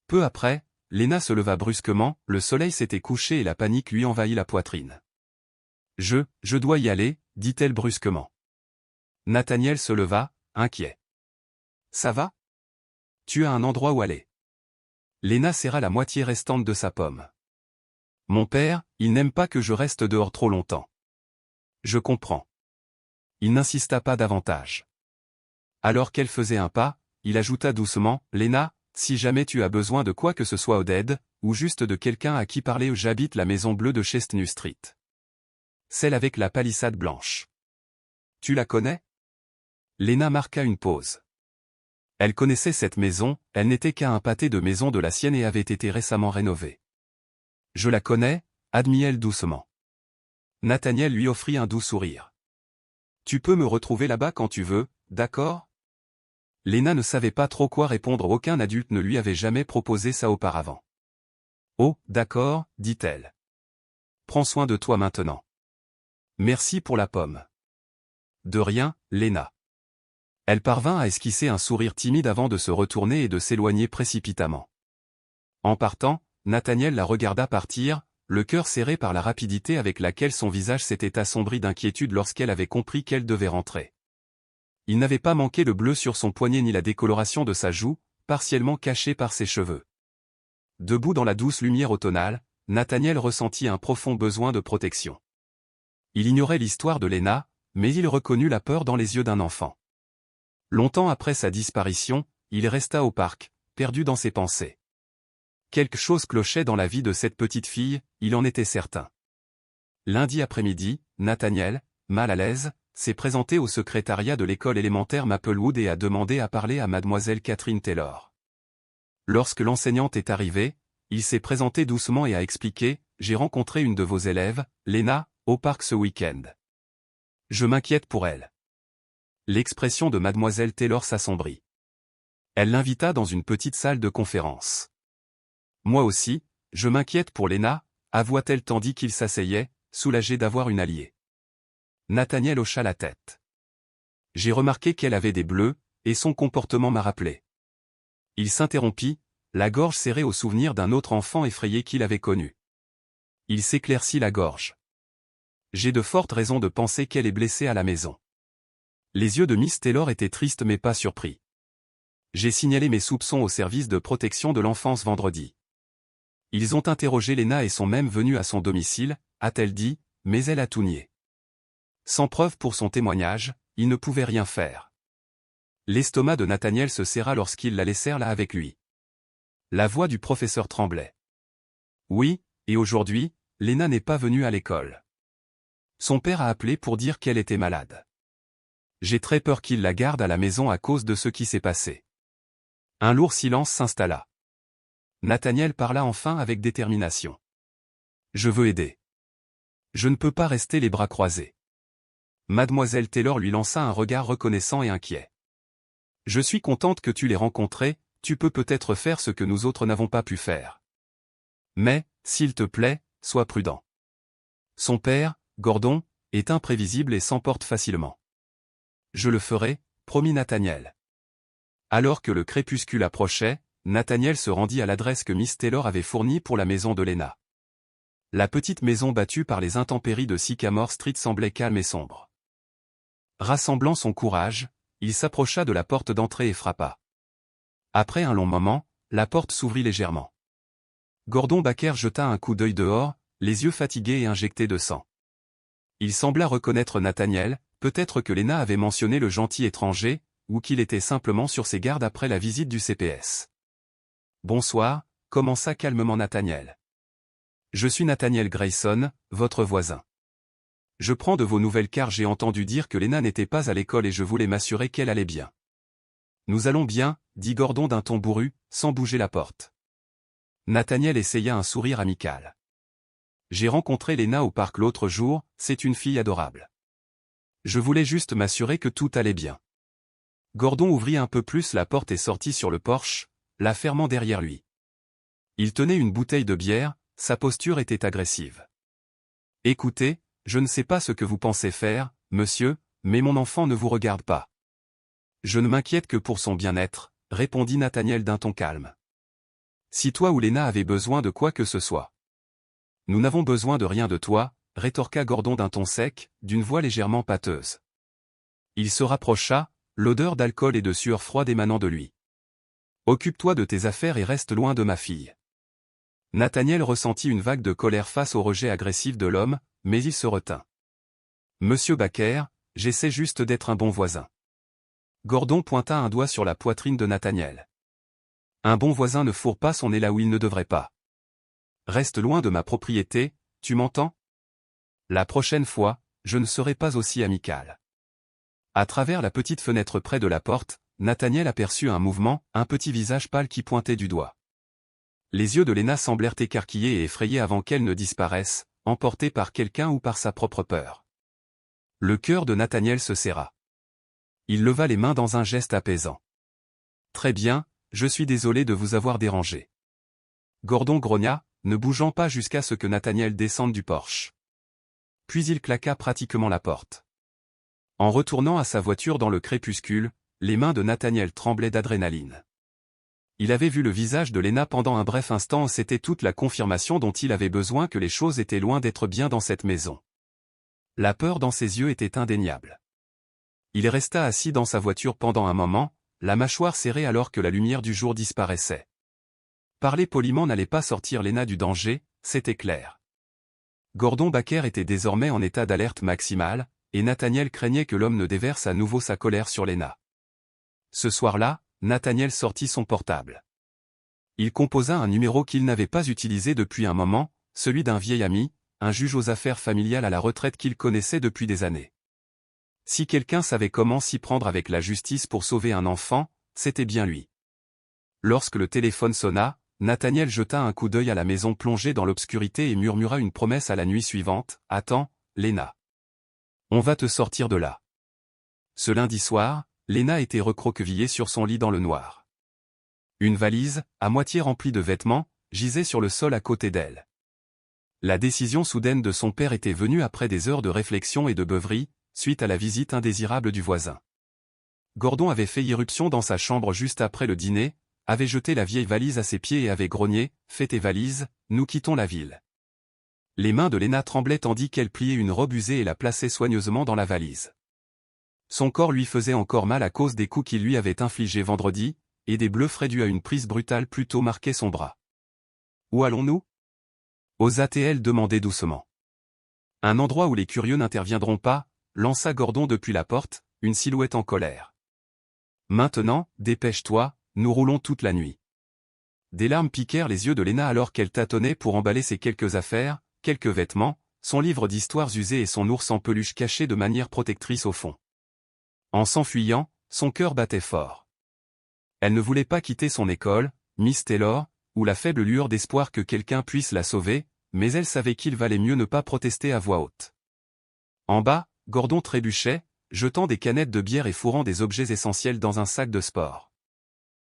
Peu après, Léna se leva brusquement, le soleil s'était couché et la panique lui envahit la poitrine. « Je dois y aller » dit-elle brusquement. Nathaniel se leva, inquiet. « Ça va ? Tu as un endroit où aller ?» Léna serra la moitié restante de sa pomme. « Mon père, il n'aime pas que je reste dehors trop longtemps. » Je comprends. Il n'insista pas davantage. Alors qu'elle faisait un pas, il ajouta doucement, « Léna, si jamais tu as besoin de quoi que ce soit Oded, ou juste de quelqu'un à qui parler, j'habite la maison bleue de Chestnut Street. Celle avec la palissade blanche. Tu la connais ?» Léna marqua une pause. Elle connaissait cette maison, elle n'était qu'à un pâté de maison de la sienne et avait été récemment rénovée. « Je la connais » admit-elle doucement. Nathaniel lui offrit un doux sourire. « Tu peux me retrouver là-bas quand tu veux, d'accord ?» Léna ne savait pas trop quoi répondre, aucun adulte ne lui avait jamais proposé ça auparavant. « Oh, d'accord, » dit-elle. « Prends soin de toi maintenant. Merci pour la pomme. » « De rien, Léna. » Elle parvint à esquisser un sourire timide avant de se retourner et de s'éloigner précipitamment. En partant, Nathaniel la regarda partir, le cœur serré par la rapidité avec laquelle son visage s'était assombri d'inquiétude lorsqu'elle avait compris qu'elle devait rentrer. Il n'avait pas manqué le bleu sur son poignet ni la décoloration de sa joue, partiellement cachée par ses cheveux. Debout dans la douce lumière automnale, Nathaniel ressentit un profond besoin de protection. Il ignorait l'histoire de Léna, mais il reconnut la peur dans les yeux d'un enfant. Longtemps après sa disparition, il resta au parc, perdu dans ses pensées. Quelque chose clochait dans la vie de cette petite fille, il en était certain. Lundi après-midi, Nathaniel, mal à l'aise, s'est présenté au secrétariat de l'école élémentaire Maplewood et a demandé à parler à mademoiselle Catherine Taylor. Lorsque l'enseignante est arrivée, Il s'est présenté doucement et a expliqué, « J'ai rencontré une de vos élèves, Lena, au parc ce week-end. Je m'inquiète pour elle. » L'expression de mademoiselle Taylor s'assombrit. Elle l'invita dans une petite salle de conférence. « Moi aussi, je m'inquiète pour Lena, » avoua-t-elle tandis qu'il s'asseyait, soulagé d'avoir une alliée. Nathaniel hocha la tête. « J'ai remarqué qu'elle avait des bleus, et son comportement m'a rappelé. » Il s'interrompit, la gorge serrée au souvenir d'un autre enfant effrayé qu'il avait connu. Il s'éclaircit la gorge. « J'ai de fortes raisons de penser qu'elle est blessée à la maison. » Les yeux de Miss Taylor étaient tristes mais pas surpris. « J'ai signalé mes soupçons au service de protection de l'enfance vendredi. Ils ont interrogé Lena et sont même venus à son domicile, a-t-elle dit, mais elle a tout nié. Sans preuve pour son témoignage, il ne pouvait rien faire. » L'estomac de Nathaniel se serra lorsqu'ils la laissèrent là avec lui. La voix du professeur tremblait. « Oui, et aujourd'hui, Lena n'est pas venue à l'école. Son père a appelé pour dire qu'elle était malade. J'ai très peur qu'il la garde à la maison à cause de ce qui s'est passé. » Un lourd silence s'installa. Nathaniel parla enfin avec détermination. « Je veux aider. Je ne peux pas rester les bras croisés. » Mademoiselle Taylor lui lança un regard reconnaissant et inquiet. « Je suis contente que tu l'aies rencontré, tu peux peut-être faire ce que nous autres n'avons pas pu faire. Mais, s'il te plaît, sois prudent. Son père, Gordon, est imprévisible et s'emporte facilement. » « Je le ferai, promit Nathaniel. » Alors que le crépuscule approchait, Nathaniel se rendit à l'adresse que Miss Taylor avait fournie pour la maison de Lena. La petite maison battue par les intempéries de Sycamore Street semblait calme et sombre. Rassemblant son courage, il s'approcha de la porte d'entrée et frappa. Après un long moment, la porte s'ouvrit légèrement. Gordon Baker jeta un coup d'œil dehors, les yeux fatigués et injectés de sang. Il sembla reconnaître Nathaniel, peut-être que Lena avait mentionné le gentil étranger, ou qu'il était simplement sur ses gardes après la visite du CPS. « Bonsoir », commença calmement Nathaniel. « Je suis Nathaniel Grayson, votre voisin. Je prends de vos nouvelles car j'ai entendu dire que Lena n'était pas à l'école et je voulais m'assurer qu'elle allait bien. »« Nous allons bien, » dit Gordon d'un ton bourru, sans bouger la porte. Nathaniel essaya un sourire amical. « J'ai rencontré Lena au parc l'autre jour, c'est une fille adorable. Je voulais juste m'assurer que tout allait bien. » Gordon ouvrit un peu plus la porte et sortit sur le porche, la fermant derrière lui. Il tenait une bouteille de bière, sa posture était agressive. « Écoutez, je ne sais pas ce que vous pensez faire, monsieur, mais mon enfant ne vous regarde pas. Je ne m'inquiète que pour son bien-être, » répondit Nathaniel d'un ton calme. « Si toi ou Lena avez besoin de quoi que ce soit. »« Nous n'avons besoin de rien de toi, » rétorqua Gordon d'un ton sec, d'une voix légèrement pâteuse. Il se rapprocha, l'odeur d'alcool et de sueur froide émanant de lui. « Occupe-toi de tes affaires et reste loin de ma fille. » Nathaniel ressentit une vague de colère face au rejet agressif de l'homme, mais il se retint. « Monsieur Baker, j'essaie juste d'être un bon voisin. » Gordon pointa un doigt sur la poitrine de Nathaniel. « Un bon voisin ne fourre pas son nez là où il ne devrait pas. Reste loin de ma propriété, tu m'entends? La prochaine fois, je ne serai pas aussi amical. » À travers la petite fenêtre près de la porte, Nathaniel aperçut un mouvement, un petit visage pâle qui pointait du doigt. Les yeux de Lena semblèrent écarquillés et effrayés avant qu'elle ne disparaisse, emportée par quelqu'un ou par sa propre peur. Le cœur de Nathaniel se serra. Il leva les mains dans un geste apaisant. « Très bien, je suis désolé de vous avoir dérangé. » Gordon grogna, ne bougeant pas jusqu'à ce que Nathaniel descende du porche. Puis il claqua pratiquement la porte. En retournant à sa voiture dans le crépuscule, les mains de Nathaniel tremblaient d'adrénaline. Il avait vu le visage de Lena pendant un bref instant et c'était toute la confirmation dont il avait besoin que les choses étaient loin d'être bien dans cette maison. La peur dans ses yeux était indéniable. Il resta assis dans sa voiture pendant un moment, la mâchoire serrée alors que la lumière du jour disparaissait. Parler poliment n'allait pas sortir Lena du danger, c'était clair. Gordon Baker était désormais en état d'alerte maximale, et Nathaniel craignait que l'homme ne déverse à nouveau sa colère sur Lena. Ce soir-là, Nathaniel sortit son portable. Il composa un numéro qu'il n'avait pas utilisé depuis un moment, celui d'un vieil ami, un juge aux affaires familiales à la retraite qu'il connaissait depuis des années. Si quelqu'un savait comment s'y prendre avec la justice pour sauver un enfant, c'était bien lui. Lorsque le téléphone sonna, Nathaniel jeta un coup d'œil à la maison plongée dans l'obscurité et murmura une promesse à la nuit suivante. « Attends, Léna. On va te sortir de là. » Ce lundi soir, Léna était recroquevillée sur son lit dans le noir. Une valise, à moitié remplie de vêtements, gisait sur le sol à côté d'elle. La décision soudaine de son père était venue après des heures de réflexion et de beuverie, suite à la visite indésirable du voisin. Gordon avait fait irruption dans sa chambre juste après le dîner, avait jeté la vieille valise à ses pieds et avait grogné « Fais tes valises, nous quittons la ville ». Les mains de Léna tremblaient tandis qu'elle pliait une robe usée et la plaçait soigneusement dans la valise. Son corps lui faisait encore mal à cause des coups qu'il lui avait infligés vendredi, et des bleus frais dus à une prise brutale plus tôt marquaient son bras. « Où allons-nous » osa-t-elle demander doucement. « Un endroit où les curieux n'interviendront pas » lança Gordon depuis la porte, une silhouette en colère. « Maintenant, dépêche-toi, nous roulons toute la nuit. » Des larmes piquèrent les yeux de Léna alors qu'elle tâtonnait pour emballer ses quelques affaires, quelques vêtements, son livre d'histoires usées et son ours en peluche caché de manière protectrice au fond. En s'enfuyant, son cœur battait fort. Elle ne voulait pas quitter son école, Miss Taylor, ou la faible lueur d'espoir que quelqu'un puisse la sauver, mais elle savait qu'il valait mieux ne pas protester à voix haute. En bas, Gordon trébuchait, jetant des canettes de bière et fourrant des objets essentiels dans un sac de sport.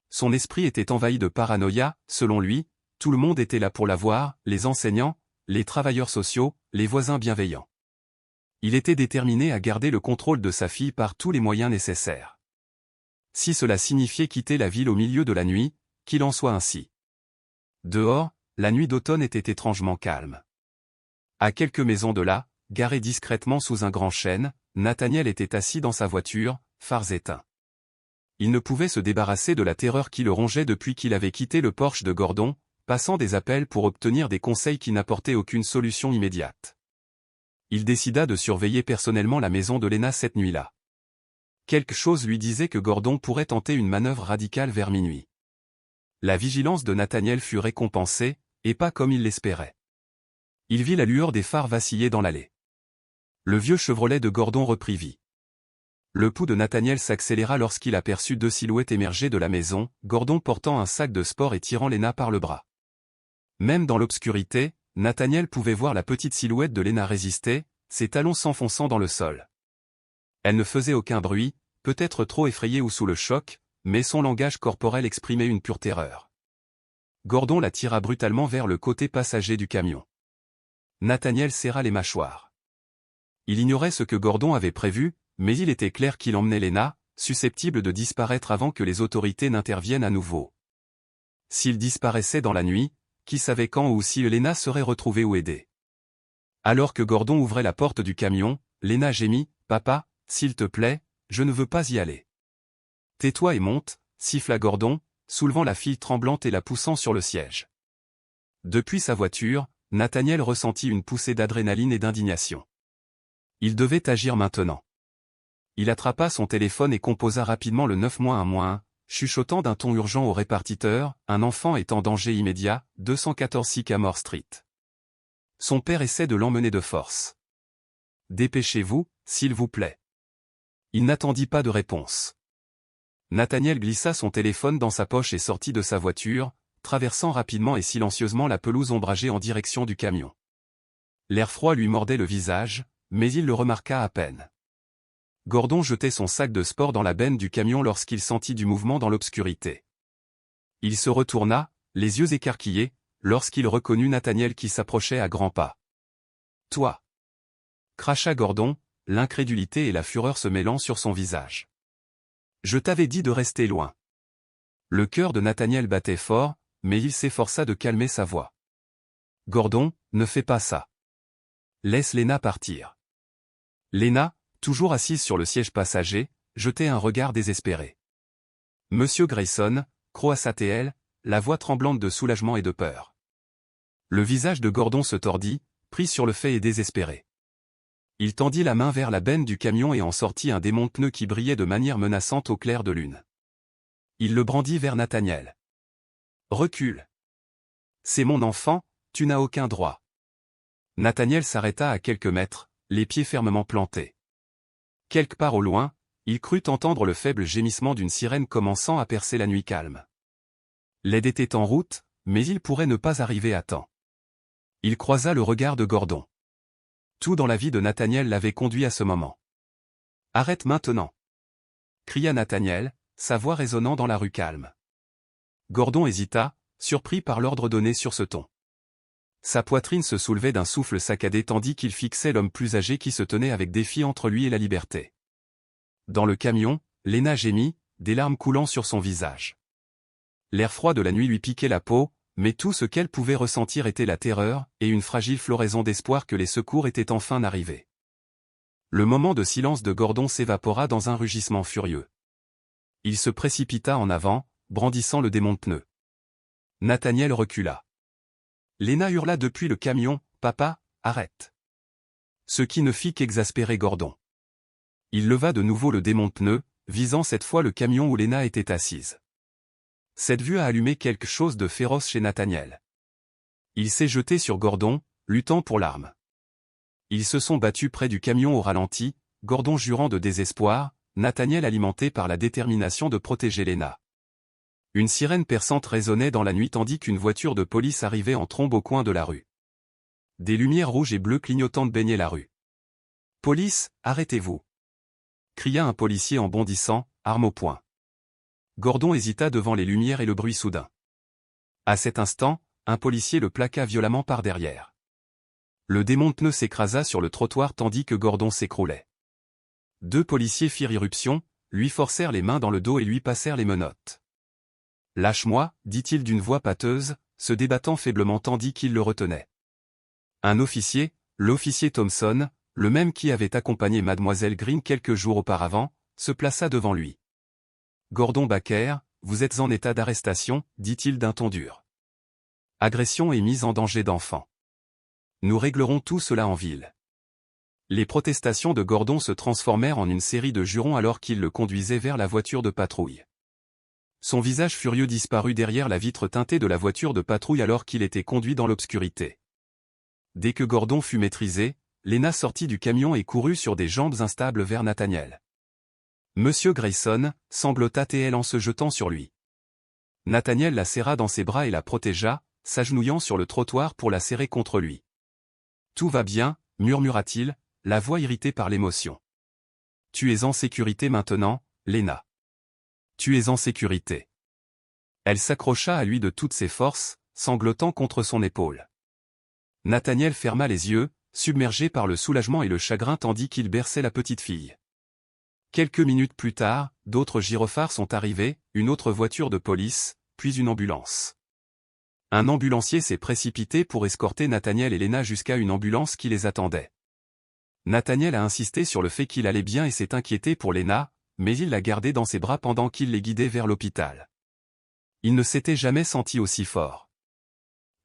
Son esprit était envahi de paranoïa, selon lui, tout le monde était là pour la voir, les enseignants, les travailleurs sociaux, les voisins bienveillants. Il était déterminé à garder le contrôle de sa fille par tous les moyens nécessaires. Si cela signifiait quitter la ville au milieu de la nuit, qu'il en soit ainsi. Dehors, la nuit d'automne était étrangement calme. À quelques maisons de là, garé discrètement sous un grand chêne, Nathaniel était assis dans sa voiture, phares éteints. Il ne pouvait se débarrasser de la terreur qui le rongeait depuis qu'il avait quitté le Porsche de Gordon, passant des appels pour obtenir des conseils qui n'apportaient aucune solution immédiate. Il décida de surveiller personnellement la maison de Léna cette nuit-là. Quelque chose lui disait que Gordon pourrait tenter une manœuvre radicale vers minuit. La vigilance de Nathaniel fut récompensée, et pas comme il l'espérait. Il vit la lueur des phares vaciller dans l'allée. Le vieux Chevrolet de Gordon reprit vie. Le pouls de Nathaniel s'accéléra lorsqu'il aperçut deux silhouettes émerger de la maison, Gordon portant un sac de sport et tirant Léna par le bras. Même dans l'obscurité, Nathaniel pouvait voir la petite silhouette de Léna résister, ses talons s'enfonçant dans le sol. Elle ne faisait aucun bruit, peut-être trop effrayée ou sous le choc, mais son langage corporel exprimait une pure terreur. Gordon la tira brutalement vers le côté passager du camion. Nathaniel serra les mâchoires. Il ignorait ce que Gordon avait prévu, mais il était clair qu'il emmenait Léna, susceptible de disparaître avant que les autorités n'interviennent à nouveau. S'il disparaissait dans la nuit, qui savait quand ou si Léna serait retrouvée ou aidée. Alors que Gordon ouvrait la porte du camion, Léna gémit, « Papa, s'il te plaît, je ne veux pas y aller. » « Tais-toi et monte » siffla Gordon, soulevant la fille tremblante et la poussant sur le siège. Depuis sa voiture, Nathaniel ressentit une poussée d'adrénaline et d'indignation. Il devait agir maintenant. Il attrapa son téléphone et composa rapidement le 9-1-1, chuchotant d'un ton urgent au répartiteur, « Un enfant est en danger immédiat, 214 Sycamore Street. Son père essaie de l'emmener de force. Dépêchez-vous, s'il vous plaît. » Il n'attendit pas de réponse. Nathaniel glissa son téléphone dans sa poche et sortit de sa voiture, traversant rapidement et silencieusement la pelouse ombragée en direction du camion. L'air froid lui mordait le visage, mais il le remarqua à peine. Gordon jetait son sac de sport dans la benne du camion lorsqu'il sentit du mouvement dans l'obscurité. Il se retourna, les yeux écarquillés, lorsqu'il reconnut Nathaniel qui s'approchait à grands pas. « Toi !» cracha Gordon, l'incrédulité et la fureur se mêlant sur son visage. « Je t'avais dit de rester loin. » Le cœur de Nathaniel battait fort, mais il s'efforça de calmer sa voix. « Gordon, ne fais pas ça. Laisse Léna partir. » Léna, toujours assise sur le siège passager, jetait un regard désespéré. « Monsieur Grayson » croassa-t-elle, la voix tremblante de soulagement et de peur. Le visage de Gordon se tordit, pris sur le fait et désespéré. Il tendit la main vers la benne du camion et en sortit un démonte-pneus qui brillait de manière menaçante au clair de lune. Il le brandit vers Nathaniel. « Recule. C'est mon enfant, tu n'as aucun droit. » Nathaniel s'arrêta à quelques mètres, les pieds fermement plantés. Quelque part au loin, il crut entendre le faible gémissement d'une sirène commençant à percer la nuit calme. L'aide était en route, mais il pourrait ne pas arriver à temps. Il croisa le regard de Gordon. Tout dans la vie de Nathaniel l'avait conduit à ce moment. « Arrête maintenant !» cria Nathaniel, sa voix résonnant dans la rue calme. Gordon hésita, surpris par l'ordre donné sur ce ton. Sa poitrine se soulevait d'un souffle saccadé tandis qu'il fixait l'homme plus âgé qui se tenait avec défi entre lui et la liberté. Dans le camion, Léna gémit, des larmes coulant sur son visage. L'air froid de la nuit lui piquait la peau, mais tout ce qu'elle pouvait ressentir était la terreur et une fragile floraison d'espoir que les secours étaient enfin arrivés. Le moment de silence de Gordon s'évapora dans un rugissement furieux. Il se précipita en avant, brandissant le démonte-pneus. Nathaniel recula. Léna hurla depuis le camion, « Papa, arrête !» Ce qui ne fit qu'exaspérer Gordon. Il leva de nouveau le démonte-pneus, visant cette fois le camion où Léna était assise. Cette vue a allumé quelque chose de féroce chez Nathaniel. Il s'est jeté sur Gordon, luttant pour l'arme. Ils se sont battus près du camion au ralenti, Gordon jurant de désespoir, Nathaniel alimenté par la détermination de protéger Léna. Une sirène perçante résonnait dans la nuit tandis qu'une voiture de police arrivait en trombe au coin de la rue. Des lumières rouges et bleues clignotantes baignaient la rue. « Police, arrêtez-vous !» cria un policier en bondissant, arme au poing. Gordon hésita devant les lumières et le bruit soudain. À cet instant, un policier le plaqua violemment par derrière. Le démonte-pneu s'écrasa sur le trottoir tandis que Gordon s'écroulait. Deux policiers firent irruption, lui forcèrent les mains dans le dos et lui passèrent les menottes. « Lâche-moi » dit-il d'une voix pâteuse, se débattant faiblement tandis qu'il le retenait. Un officier, l'officier Thompson, le même qui avait accompagné Mademoiselle Green quelques jours auparavant, se plaça devant lui. « Gordon Baker, vous êtes en état d'arrestation » dit-il d'un ton dur. « Agression et mise en danger d'enfant. Nous réglerons tout cela en ville. » Les protestations de Gordon se transformèrent en une série de jurons alors qu'il le conduisait vers la voiture de patrouille. Son visage furieux disparut derrière la vitre teintée de la voiture de patrouille alors qu'il était conduit dans l'obscurité. Dès que Gordon fut maîtrisé, Léna sortit du camion et courut sur des jambes instables vers Nathaniel. « Monsieur Grayson » sanglota-t-elle en se jetant sur lui. Nathaniel la serra dans ses bras et la protégea, s'agenouillant sur le trottoir pour la serrer contre lui. « Tout va bien » murmura-t-il, la voix irritée par l'émotion. « Tu es en sécurité maintenant, Léna. Tu es en sécurité. » Elle s'accrocha à lui de toutes ses forces, sanglotant contre son épaule. Nathaniel ferma les yeux, submergé par le soulagement et le chagrin tandis qu'il berçait la petite fille. Quelques minutes plus tard, d'autres gyrophares sont arrivés, une autre voiture de police, puis une ambulance. Un ambulancier s'est précipité pour escorter Nathaniel et Léna jusqu'à une ambulance qui les attendait. Nathaniel a insisté sur le fait qu'il allait bien et s'est inquiété pour Léna, mais il l'a gardée dans ses bras pendant qu'il les guidait vers l'hôpital. Il ne s'était jamais senti aussi fort.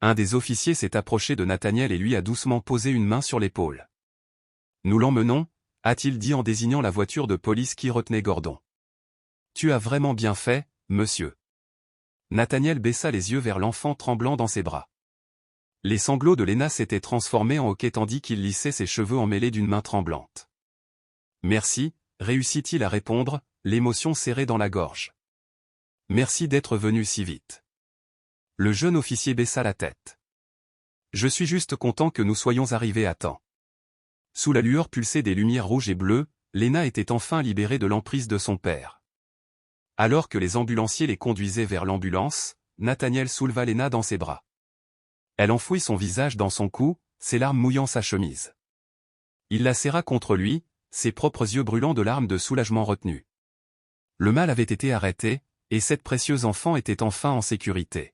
Un des officiers s'est approché de Nathaniel et lui a doucement posé une main sur l'épaule. « Nous l'emmenons » a-t-il dit en désignant la voiture de police qui retenait Gordon. « Tu as vraiment bien fait, monsieur. » Nathaniel baissa les yeux vers l'enfant tremblant dans ses bras. Les sanglots de Léna s'étaient transformés en hoquets tandis qu'il lissait ses cheveux emmêlés d'une main tremblante. « Merci » réussit-il à répondre, l'émotion serrée dans la gorge. « Merci d'être venu si vite. » Le jeune officier baissa la tête. « Je suis juste content que nous soyons arrivés à temps. » Sous la lueur pulsée des lumières rouges et bleues, Léna était enfin libérée de l'emprise de son père. Alors que les ambulanciers les conduisaient vers l'ambulance, Nathaniel souleva Léna dans ses bras. Elle enfouit son visage dans son cou, ses larmes mouillant sa chemise. Il la serra contre lui, ses propres yeux brûlants de larmes de soulagement retenues. Le mal avait été arrêté, et cette précieuse enfant était enfin en sécurité.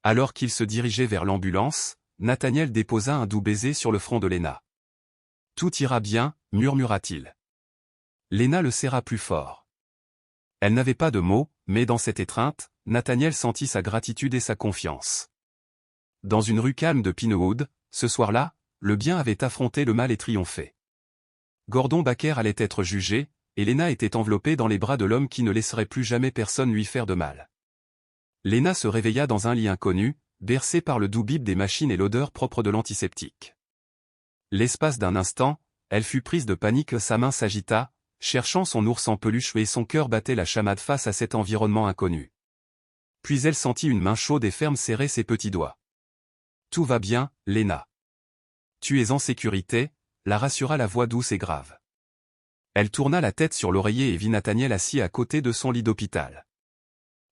Alors qu'il se dirigeait vers l'ambulance, Nathaniel déposa un doux baiser sur le front de Léna. « Tout ira bien » murmura-t-il. Léna le serra plus fort. Elle n'avait pas de mots, mais dans cette étreinte, Nathaniel sentit sa gratitude et sa confiance. Dans une rue calme de Pinewood, ce soir-là, le bien avait affronté le mal et triomphé. Gordon Baker allait être jugé, et Léna était enveloppée dans les bras de l'homme qui ne laisserait plus jamais personne lui faire de mal. Léna se réveilla dans un lit inconnu, bercée par le doux bip des machines et l'odeur propre de l'antiseptique. L'espace d'un instant, elle fut prise de panique, sa main s'agita, cherchant son ours en peluche et son cœur battait la chamade face à cet environnement inconnu. Puis elle sentit une main chaude et ferme serrer ses petits doigts. Tout va bien, Léna. Tu es en sécurité, la rassura la voix douce et grave. Elle tourna la tête sur l'oreiller et vit Nathaniel assis à côté de son lit d'hôpital.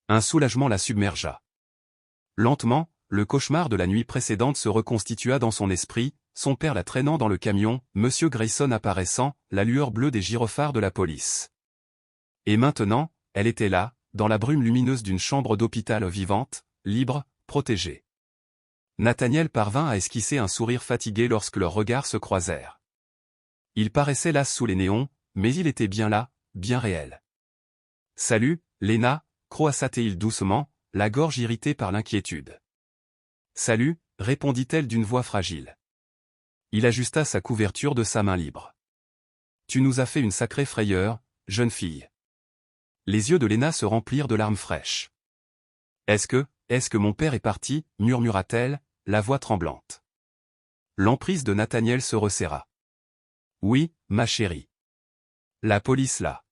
Un soulagement la submergea. Lentement, le cauchemar de la nuit précédente se reconstitua dans son esprit, son père la traînant dans le camion, Monsieur Grayson apparaissant, la lueur bleue des gyrophares de la police. Et maintenant, elle était là, dans la brume lumineuse d'une chambre d'hôpital vivante, libre, protégée. Nathaniel parvint à esquisser un sourire fatigué lorsque leurs regards se croisèrent. Il paraissait las sous les néons, mais il était bien là, bien réel. « Salut, Léna » croassa-t-il doucement, la gorge irritée par l'inquiétude. « Salut » répondit-elle d'une voix fragile. Il ajusta sa couverture de sa main libre. « Tu nous as fait une sacrée frayeur, jeune fille. » Les yeux de Léna se remplirent de larmes fraîches. « Est-ce que mon père est parti » murmura-t-elle, la voix tremblante. L'emprise de Nathaniel se resserra. « Oui, ma chérie. La police là.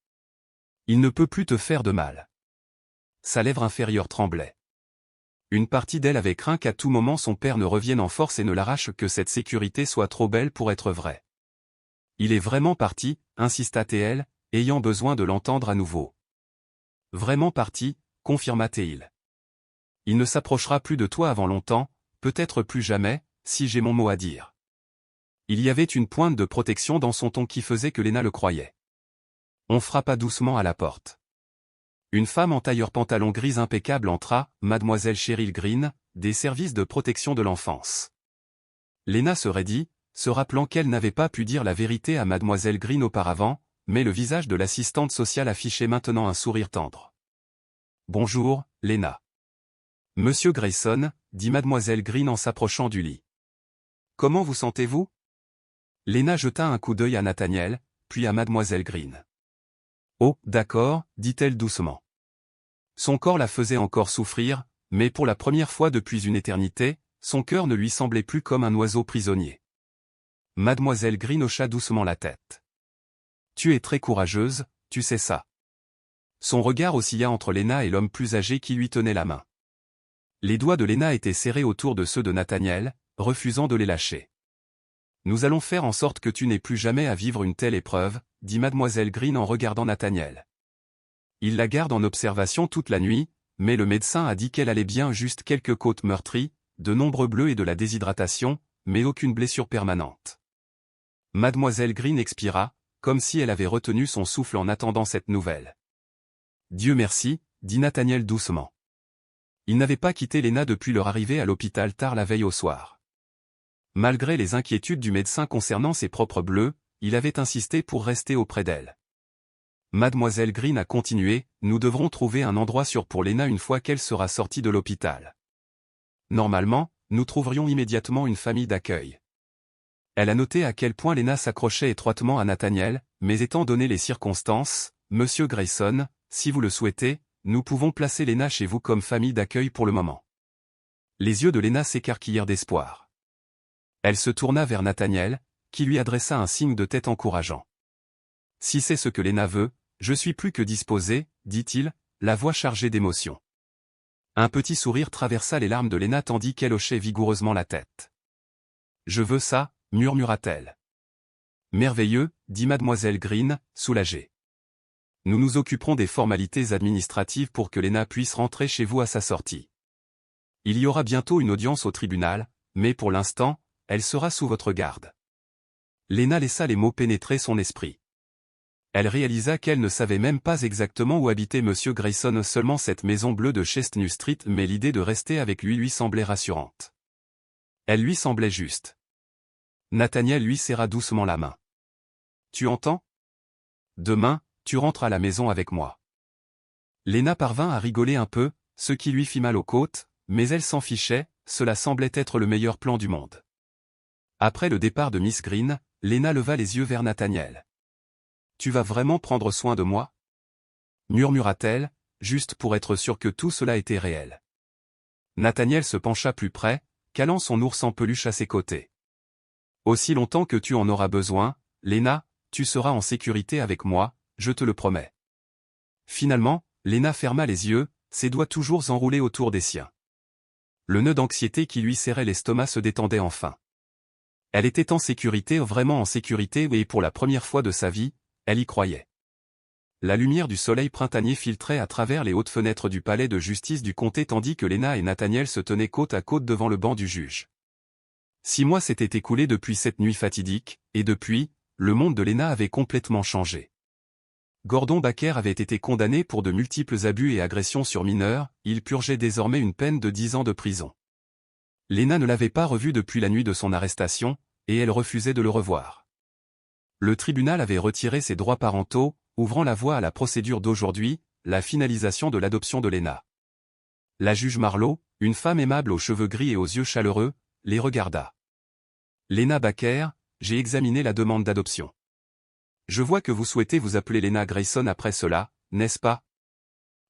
Il ne peut plus te faire de mal. » Sa lèvre inférieure tremblait. Une partie d'elle avait craint qu'à tout moment son père ne revienne en force et ne l'arrache, que cette sécurité soit trop belle pour être vraie. « Il est vraiment parti » insista-t-elle, ayant besoin de l'entendre à nouveau. « Vraiment parti » confirma-t-il. « Il ne s'approchera plus de toi avant longtemps, peut-être plus jamais, si j'ai mon mot à dire. » Il y avait une pointe de protection dans son ton qui faisait que Léna le croyait. On frappa doucement à la porte. Une femme en tailleur-pantalon gris impeccable entra, mademoiselle Cheryl Green, des services de protection de l'enfance. Léna se raidit, se rappelant qu'elle n'avait pas pu dire la vérité à mademoiselle Green auparavant, mais le visage de l'assistante sociale affichait maintenant un sourire tendre. « Bonjour, Léna. »« Monsieur Grayson » dit mademoiselle Green en s'approchant du lit. « Comment vous sentez-vous » Léna jeta un coup d'œil à Nathaniel, puis à mademoiselle Green. « Oh, d'accord, dit-elle doucement. » Son corps la faisait encore souffrir, mais pour la première fois depuis une éternité, son cœur ne lui semblait plus comme un oiseau prisonnier. Mademoiselle Green hocha doucement la tête. « Tu es très courageuse, tu sais ça. » Son regard oscilla entre Léna et l'homme plus âgé qui lui tenait la main. Les doigts de Léna étaient serrés autour de ceux de Nathaniel, refusant de les lâcher. « Nous allons faire en sorte que tu n'aies plus jamais à vivre une telle épreuve, » dit mademoiselle Green en regardant Nathaniel. Il la garde en observation toute la nuit, mais le médecin a dit qu'elle allait bien, juste quelques côtes meurtries, de nombreux bleus et de la déshydratation, mais aucune blessure permanente. Mademoiselle Green expira, comme si elle avait retenu son souffle en attendant cette nouvelle. Dieu merci, dit Nathaniel doucement. Il n'avait pas quitté Léna depuis leur arrivée à l'hôpital tard la veille au soir. Malgré les inquiétudes du médecin concernant ses propres bleus, il avait insisté pour rester auprès d'elle. Mademoiselle Green a continué, nous devrons trouver un endroit sûr pour Léna une fois qu'elle sera sortie de l'hôpital. Normalement, nous trouverions immédiatement une famille d'accueil. Elle a noté à quel point Léna s'accrochait étroitement à Nathaniel, mais étant donné les circonstances, Monsieur Grayson, si vous le souhaitez, nous pouvons placer Léna chez vous comme famille d'accueil pour le moment. Les yeux de Léna s'écarquillèrent d'espoir. Elle se tourna vers Nathaniel, qui lui adressa un signe de tête encourageant. Si c'est ce que Léna veut, je suis plus que disposé, dit-il, la voix chargée d'émotion. Un petit sourire traversa les larmes de Léna tandis qu'elle hochait vigoureusement la tête. Je veux ça, murmura-t-elle. Merveilleux, dit mademoiselle Green, soulagée. Nous nous occuperons des formalités administratives pour que Léna puisse rentrer chez vous à sa sortie. Il y aura bientôt une audience au tribunal, mais pour l'instant, elle sera sous votre garde. Léna laissa les mots pénétrer son esprit. Elle réalisa qu'elle ne savait même pas exactement où habitait M. Grayson, seulement cette maison bleue de Chestnut Street, mais l'idée de rester avec lui semblait rassurante. Elle lui semblait juste. Nathaniel lui serra doucement la main. « Tu entends ? Demain, tu rentres à la maison avec moi. » Léna parvint à rigoler un peu, ce qui lui fit mal aux côtes, mais elle s'en fichait, cela semblait être le meilleur plan du monde. Après le départ de Miss Green, Léna leva les yeux vers Nathaniel. « Tu vas vraiment prendre soin de moi » murmura-t-elle, juste pour être sûre que tout cela était réel. Nathaniel se pencha plus près, calant son ours en peluche à ses côtés. « Aussi longtemps que tu en auras besoin, Léna, tu seras en sécurité avec moi, je te le promets. » Finalement, Léna ferma les yeux, ses doigts toujours enroulés autour des siens. Le nœud d'anxiété qui lui serrait l'estomac se détendait enfin. Elle était en sécurité, vraiment en sécurité, et pour la première fois de sa vie, elle y croyait. La lumière du soleil printanier filtrait à travers les hautes fenêtres du palais de justice du comté tandis que Lena et Nathaniel se tenaient côte à côte devant le banc du juge. 6 mois s'étaient écoulés depuis cette nuit fatidique, et depuis, le monde de Lena avait complètement changé. Gordon Baker avait été condamné pour de multiples abus et agressions sur mineurs, il purgeait désormais une peine de 10 ans de prison. Lena ne l'avait pas revu depuis la nuit de son arrestation, et elle refusait de le revoir. Le tribunal avait retiré ses droits parentaux, ouvrant la voie à la procédure d'aujourd'hui, la finalisation de l'adoption de Lena. La juge Marlowe, une femme aimable aux cheveux gris et aux yeux chaleureux, les regarda. Lena Baker, j'ai examiné la demande d'adoption. Je vois que vous souhaitez vous appeler Lena Grayson après cela, n'est-ce pas?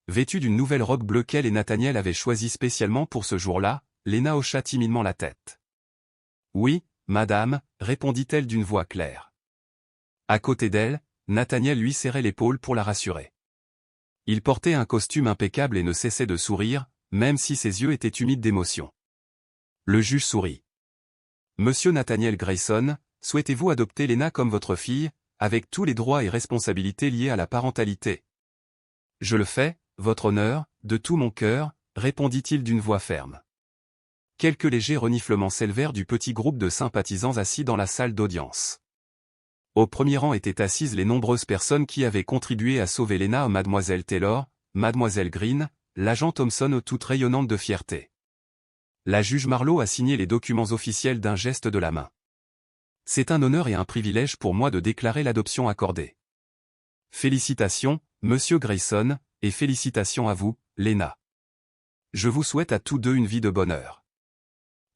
Vêtue d'une nouvelle robe bleue qu'elle et Nathaniel avaient choisie spécialement pour ce jour-là, Lena hocha timidement la tête. Oui, madame, répondit-elle d'une voix claire. À côté d'elle, Nathaniel lui serrait l'épaule pour la rassurer. Il portait un costume impeccable et ne cessait de sourire, même si ses yeux étaient humides d'émotion. Le juge sourit. Monsieur Nathaniel Grayson, souhaitez-vous adopter Lena comme votre fille, avec tous les droits et responsabilités liés à la parentalité? Je le fais, votre honneur, de tout mon cœur, répondit-il d'une voix ferme. Quelques légers reniflements s'élevèrent du petit groupe de sympathisants assis dans la salle d'audience. Au premier rang étaient assises les nombreuses personnes qui avaient contribué à sauver Lena, Mademoiselle Taylor, Mademoiselle Green, l'agent Thompson, toutes rayonnantes de fierté. La juge Marlowe a signé les documents officiels d'un geste de la main. C'est un honneur et un privilège pour moi de déclarer l'adoption accordée. Félicitations, Monsieur Grayson, et félicitations à vous, Lena. Je vous souhaite à tous deux une vie de bonheur.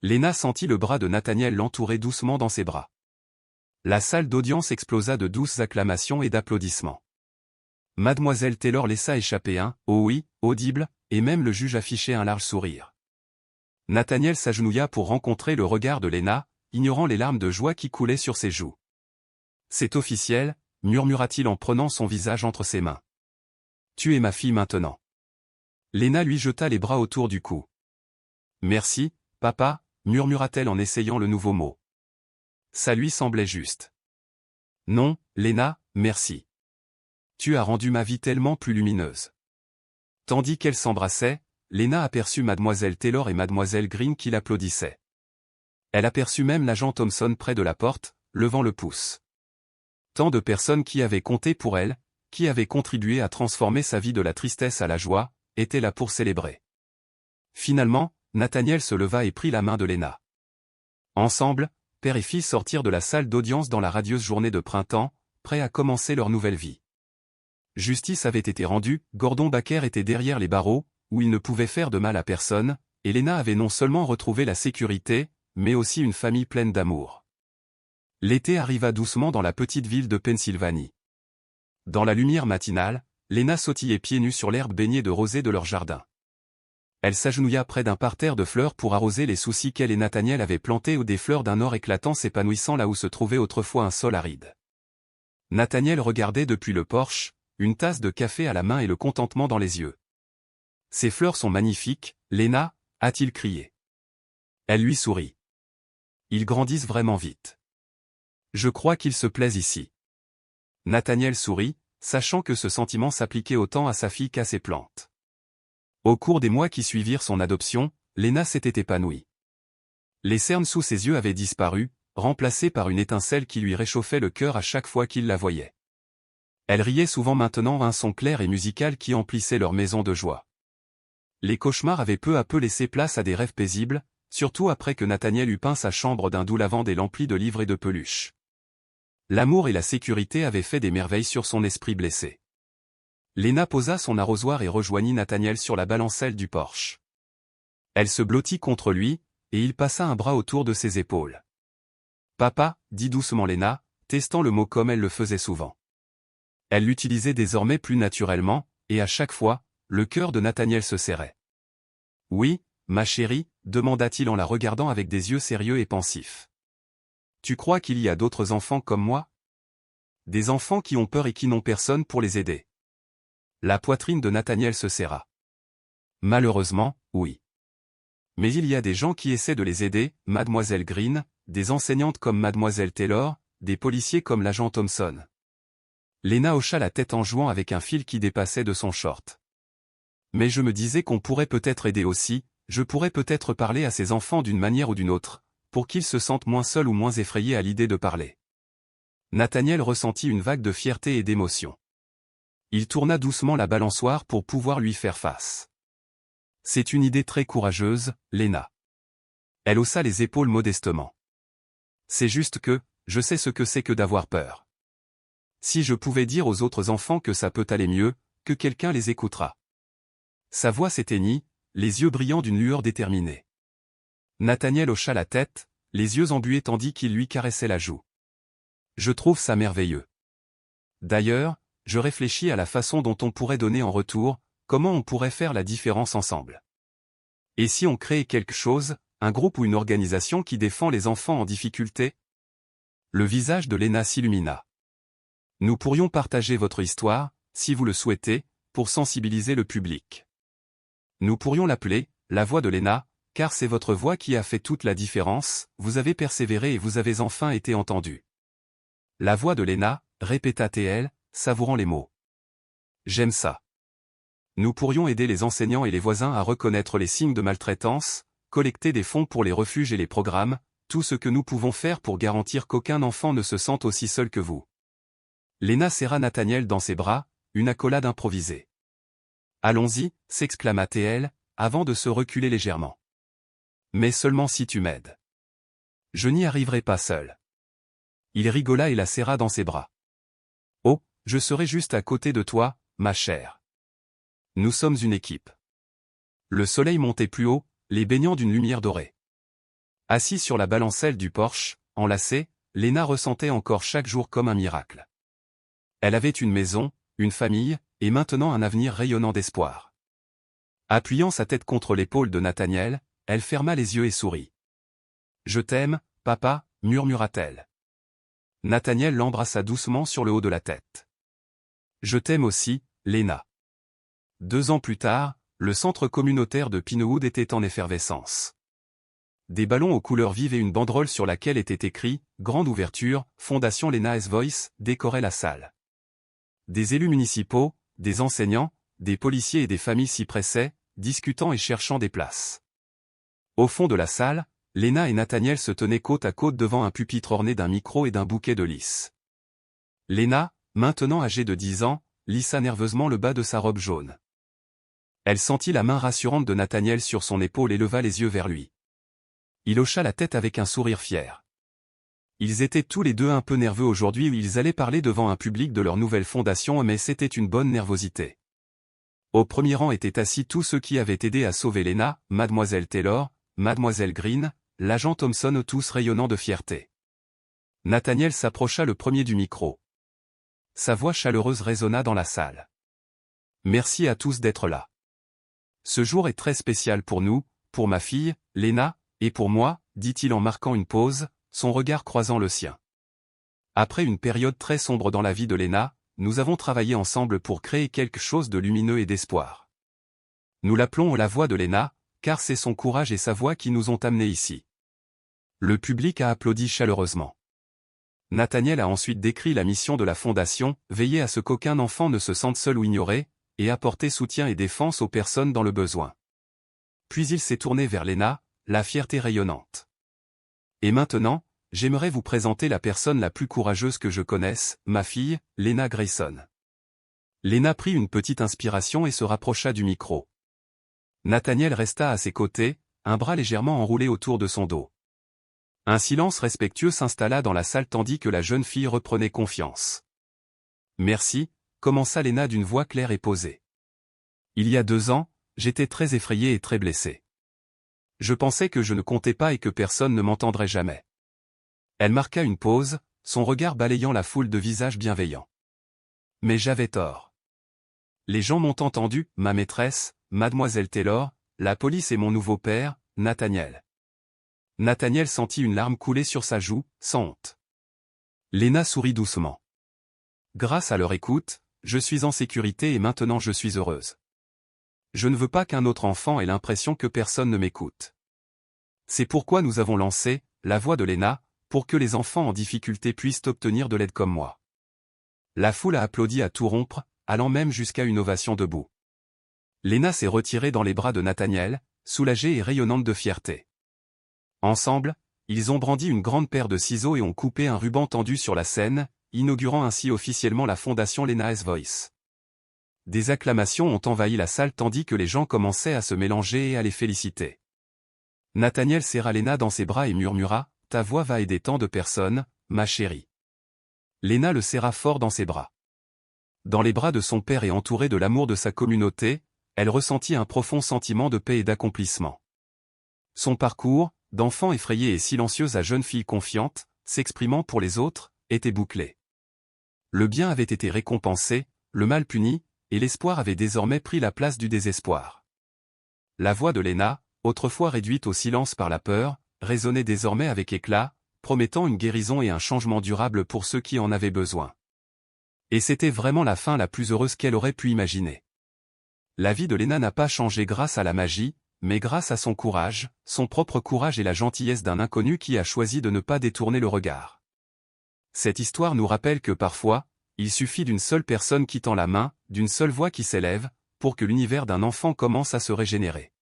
Lena sentit le bras de Nathaniel l'entourer doucement dans ses bras. La salle d'audience explosa de douces acclamations et d'applaudissements. Mademoiselle Taylor laissa échapper un « oh oui » audible, et même le juge affichait un large sourire. Nathaniel s'agenouilla pour rencontrer le regard de Lena, ignorant les larmes de joie qui coulaient sur ses joues. « C'est officiel » murmura-t-il en prenant son visage entre ses mains. « Tu es ma fille maintenant. » Lena lui jeta les bras autour du cou. « Merci, papa » murmura-t-elle en essayant le nouveau mot. Ça lui semblait juste. « Non, Lena, merci. Tu as rendu ma vie tellement plus lumineuse. » Tandis qu'elles s'embrassaient, Lena aperçut Mademoiselle Taylor et Mademoiselle Green qui l'applaudissaient. Elle aperçut même l'agent Thompson près de la porte, levant le pouce. Tant de personnes qui avaient compté pour elle, qui avaient contribué à transformer sa vie de la tristesse à la joie, étaient là pour célébrer. Finalement, Nathaniel se leva et prit la main de Lena. Ensemble, père et fille sortirent de la salle d'audience dans la radieuse journée de printemps, prêts à commencer leur nouvelle vie. Justice avait été rendue, Gordon Baker était derrière les barreaux, où il ne pouvait faire de mal à personne, et Lena avait non seulement retrouvé la sécurité, mais aussi une famille pleine d'amour. L'été arriva doucement dans la petite ville de Pennsylvanie. Dans la lumière matinale, Lena sautillait pieds nus sur l'herbe baignée de rosée de leur jardin. Elle s'agenouilla près d'un parterre de fleurs pour arroser les soucis qu'elle et Nathaniel avaient plantés où des fleurs d'un or éclatant s'épanouissant là où se trouvait autrefois un sol aride. Nathaniel regardait depuis le porche, une tasse de café à la main et le contentement dans les yeux. « Ces fleurs sont magnifiques, Lena » a-t-il crié. Elle lui sourit. « Ils grandissent vraiment vite. Je crois qu'ils se plaisent ici. » Nathaniel sourit, sachant que ce sentiment s'appliquait autant à sa fille qu'à ses plantes. Au cours des mois qui suivirent son adoption, Lena s'était épanouie. Les cernes sous ses yeux avaient disparu, remplacées par une étincelle qui lui réchauffait le cœur à chaque fois qu'il la voyait. Elle riait souvent maintenant un son clair et musical qui emplissait leur maison de joie. Les cauchemars avaient peu à peu laissé place à des rêves paisibles, surtout après que Nathaniel eut peint sa chambre d'un doux lavande et l'emplit de livres et de peluches. L'amour et la sécurité avaient fait des merveilles sur son esprit blessé. Lena posa son arrosoir et rejoignit Nathaniel sur la balancelle du porche. Elle se blottit contre lui, et il passa un bras autour de ses épaules. « Papa » dit doucement Lena, testant le mot comme elle le faisait souvent. Elle l'utilisait désormais plus naturellement, et à chaque fois, le cœur de Nathaniel se serrait. « Oui, ma chérie » demanda-t-il en la regardant avec des yeux sérieux et pensifs. « Tu crois qu'il y a d'autres enfants comme moi? Des enfants qui ont peur et qui n'ont personne pour les aider. » La poitrine de Nathaniel se serra. Malheureusement, oui. Mais il y a des gens qui essaient de les aider, Mademoiselle Green, des enseignantes comme Mademoiselle Taylor, des policiers comme l'agent Thompson. Lena hocha la tête en jouant avec un fil qui dépassait de son short. Mais je me disais qu'on pourrait peut-être aider aussi, je pourrais peut-être parler à ces enfants d'une manière ou d'une autre, pour qu'ils se sentent moins seuls ou moins effrayés à l'idée de parler. Nathaniel ressentit une vague de fierté et d'émotion. Il tourna doucement la balançoire pour pouvoir lui faire face. C'est une idée très courageuse, Lena. Elle haussa les épaules modestement. C'est juste que, je sais ce que c'est que d'avoir peur. Si je pouvais dire aux autres enfants que ça peut aller mieux, que quelqu'un les écoutera. Sa voix s'éteignit, les yeux brillants d'une lueur déterminée. Nathaniel hocha la tête, les yeux embués tandis qu'il lui caressait la joue. Je trouve ça merveilleux. D'ailleurs, je réfléchis à la façon dont on pourrait donner en retour, comment on pourrait faire la différence ensemble. Et si on créait quelque chose, un groupe ou une organisation qui défend les enfants en difficulté? Le visage de Lena s'illumina. Nous pourrions partager votre histoire, si vous le souhaitez, pour sensibiliser le public. Nous pourrions l'appeler « La voix de Lena », car c'est votre voix qui a fait toute la différence, vous avez persévéré et vous avez enfin été entendu. La voix de Lena, répéta-t-elle, savourant les mots. J'aime ça. Nous pourrions aider les enseignants et les voisins à reconnaître les signes de maltraitance, collecter des fonds pour les refuges et les programmes, tout ce que nous pouvons faire pour garantir qu'aucun enfant ne se sente aussi seul que vous. Lena serra Nathaniel dans ses bras, une accolade improvisée. Allons-y, s'exclama-t-elle, avant de se reculer légèrement. Mais seulement si tu m'aides. Je n'y arriverai pas seul. Il rigola et la serra dans ses bras. Oh, je serai juste à côté de toi, ma chère. Nous sommes une équipe. Le soleil montait plus haut, les baignant d'une lumière dorée. Assise sur la balancelle du porche, enlacée, Lena ressentait encore chaque jour comme un miracle. Elle avait une maison, une famille, et maintenant un avenir rayonnant d'espoir. Appuyant sa tête contre l'épaule de Nathaniel, elle ferma les yeux et sourit. « Je t'aime, papa, murmura-t-elle. Nathaniel l'embrassa doucement sur le haut de la tête. « Je t'aime aussi, Lena. » 2 ans plus tard, le centre communautaire de Pinewood était en effervescence. Des ballons aux couleurs vives et une banderole sur laquelle était écrit « Grande ouverture, Fondation Lena S. Voice » décoraient la salle. Des élus municipaux, des enseignants, des policiers et des familles s'y pressaient, discutant et cherchant des places. Au fond de la salle, Lena et Nathaniel se tenaient côte à côte devant un pupitre orné d'un micro et d'un bouquet de lys. Lena, maintenant âgée de 10 ans, lissa nerveusement le bas de sa robe jaune. Elle sentit la main rassurante de Nathaniel sur son épaule et leva les yeux vers lui. Il hocha la tête avec un sourire fier. Ils étaient tous les deux un peu nerveux aujourd'hui où ils allaient parler devant un public de leur nouvelle fondation, mais c'était une bonne nervosité. Au premier rang étaient assis tous ceux qui avaient aidé à sauver Lena, Mademoiselle Taylor, Mademoiselle Green, l'agent Thompson, tous rayonnant de fierté. Nathaniel s'approcha le premier du micro. Sa voix chaleureuse résonna dans la salle. Merci à tous d'être là. Ce jour est très spécial pour nous, pour ma fille, Lena, et pour moi, dit-il en marquant une pause, son regard croisant le sien. Après une période très sombre dans la vie de Lena, nous avons travaillé ensemble pour créer quelque chose de lumineux et d'espoir. Nous l'appelons la voix de Lena, car c'est son courage et sa voix qui nous ont amenés ici. Le public a applaudi chaleureusement. Nathaniel a ensuite décrit la mission de la Fondation, veiller à ce qu'aucun enfant ne se sente seul ou ignoré, et apporter soutien et défense aux personnes dans le besoin. Puis il s'est tourné vers Lena, la fierté rayonnante. Et maintenant, j'aimerais vous présenter la personne la plus courageuse que je connaisse, ma fille, Lena Grayson. Lena prit une petite inspiration et se rapprocha du micro. Nathaniel resta à ses côtés, un bras légèrement enroulé autour de son dos. Un silence respectueux s'installa dans la salle tandis que la jeune fille reprenait confiance. Merci, commença Lena d'une voix claire et posée. Il y a 2 ans, j'étais très effrayée et très blessée. Je pensais que je ne comptais pas et que personne ne m'entendrait jamais. Elle marqua une pause, son regard balayant la foule de visages bienveillants. Mais j'avais tort. Les gens m'ont entendu, ma maîtresse, Mademoiselle Taylor, la police et mon nouveau père, Nathaniel. Nathaniel sentit une larme couler sur sa joue, sans honte. Lena sourit doucement. Grâce à leur écoute, je suis en sécurité et maintenant je suis heureuse. je ne veux pas qu'un autre enfant ait l'impression que personne ne m'écoute. C'est pourquoi nous avons lancé la voix de Léna, pour que les enfants en difficulté puissent obtenir de l'aide comme moi. La foule a applaudi à tout rompre, allant même jusqu'à une ovation debout. Léna s'est retirée dans les bras de Nathaniel, soulagée et rayonnante de fierté. Ensemble, ils ont brandi une grande paire de ciseaux et ont coupé un ruban tendu sur la scène, inaugurant ainsi officiellement la fondation Léna S Voice. Des acclamations ont envahi la salle tandis que les gens commençaient à se mélanger et à les féliciter. Nathaniel serra Léna dans ses bras et murmura « Ta voix va aider tant de personnes, ma chérie. » Léna le serra fort dans ses bras. Dans les bras de son père et entourée de l'amour de sa communauté, elle ressentit un profond sentiment de paix et d'accomplissement. Son parcours, d'enfant effrayée et silencieuse à jeune fille confiante, s'exprimant pour les autres, était bouclé. Le bien avait été récompensé, le mal puni, et l'espoir avait désormais pris la place du désespoir. La voix de Léna, autrefois réduite au silence par la peur, résonnait désormais avec éclat, promettant une guérison et un changement durable pour ceux qui en avaient besoin. Et c'était vraiment la fin la plus heureuse qu'elle aurait pu imaginer. La vie de Léna n'a pas changé grâce à la magie, mais grâce à son courage, son propre courage et la gentillesse d'un inconnu qui a choisi de ne pas détourner le regard. Cette histoire nous rappelle que parfois, il suffit d'une seule personne qui tend la main, d'une seule voix qui s'élève, pour que l'univers d'un enfant commence à se régénérer.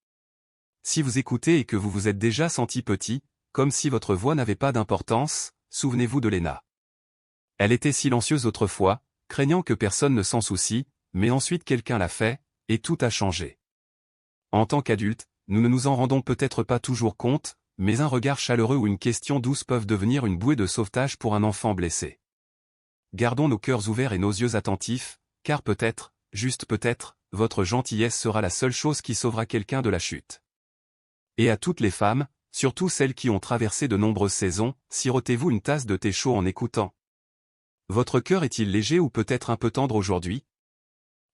Si vous écoutez et que vous vous êtes déjà senti petit, comme si votre voix n'avait pas d'importance, souvenez-vous de Léna. Elle était silencieuse autrefois, craignant que personne ne s'en soucie, mais ensuite quelqu'un l'a fait, et tout a changé. En tant qu'adultes, nous ne nous en rendons peut-être pas toujours compte, mais un regard chaleureux ou une question douce peuvent devenir une bouée de sauvetage pour un enfant blessé. Gardons nos cœurs ouverts et nos yeux attentifs, car peut-être, juste peut-être, votre gentillesse sera la seule chose qui sauvera quelqu'un de la chute. Et à toutes les femmes, surtout celles qui ont traversé de nombreuses saisons, sirotez-vous une tasse de thé chaud en écoutant. Votre cœur est-il léger ou peut-être un peu tendre aujourd'hui?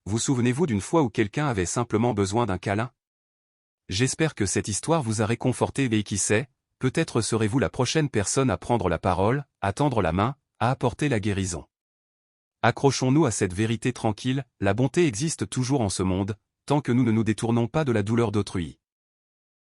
Vous souvenez-vous d'une fois où quelqu'un avait simplement besoin d'un câlin? J'espère que cette histoire vous a réconforté et qui sait, peut-être serez-vous la prochaine personne à prendre la parole, à tendre la main, à apporter la guérison. Accrochons-nous à cette vérité tranquille, la bonté existe toujours en ce monde, tant que nous ne nous détournons pas de la douleur d'autrui.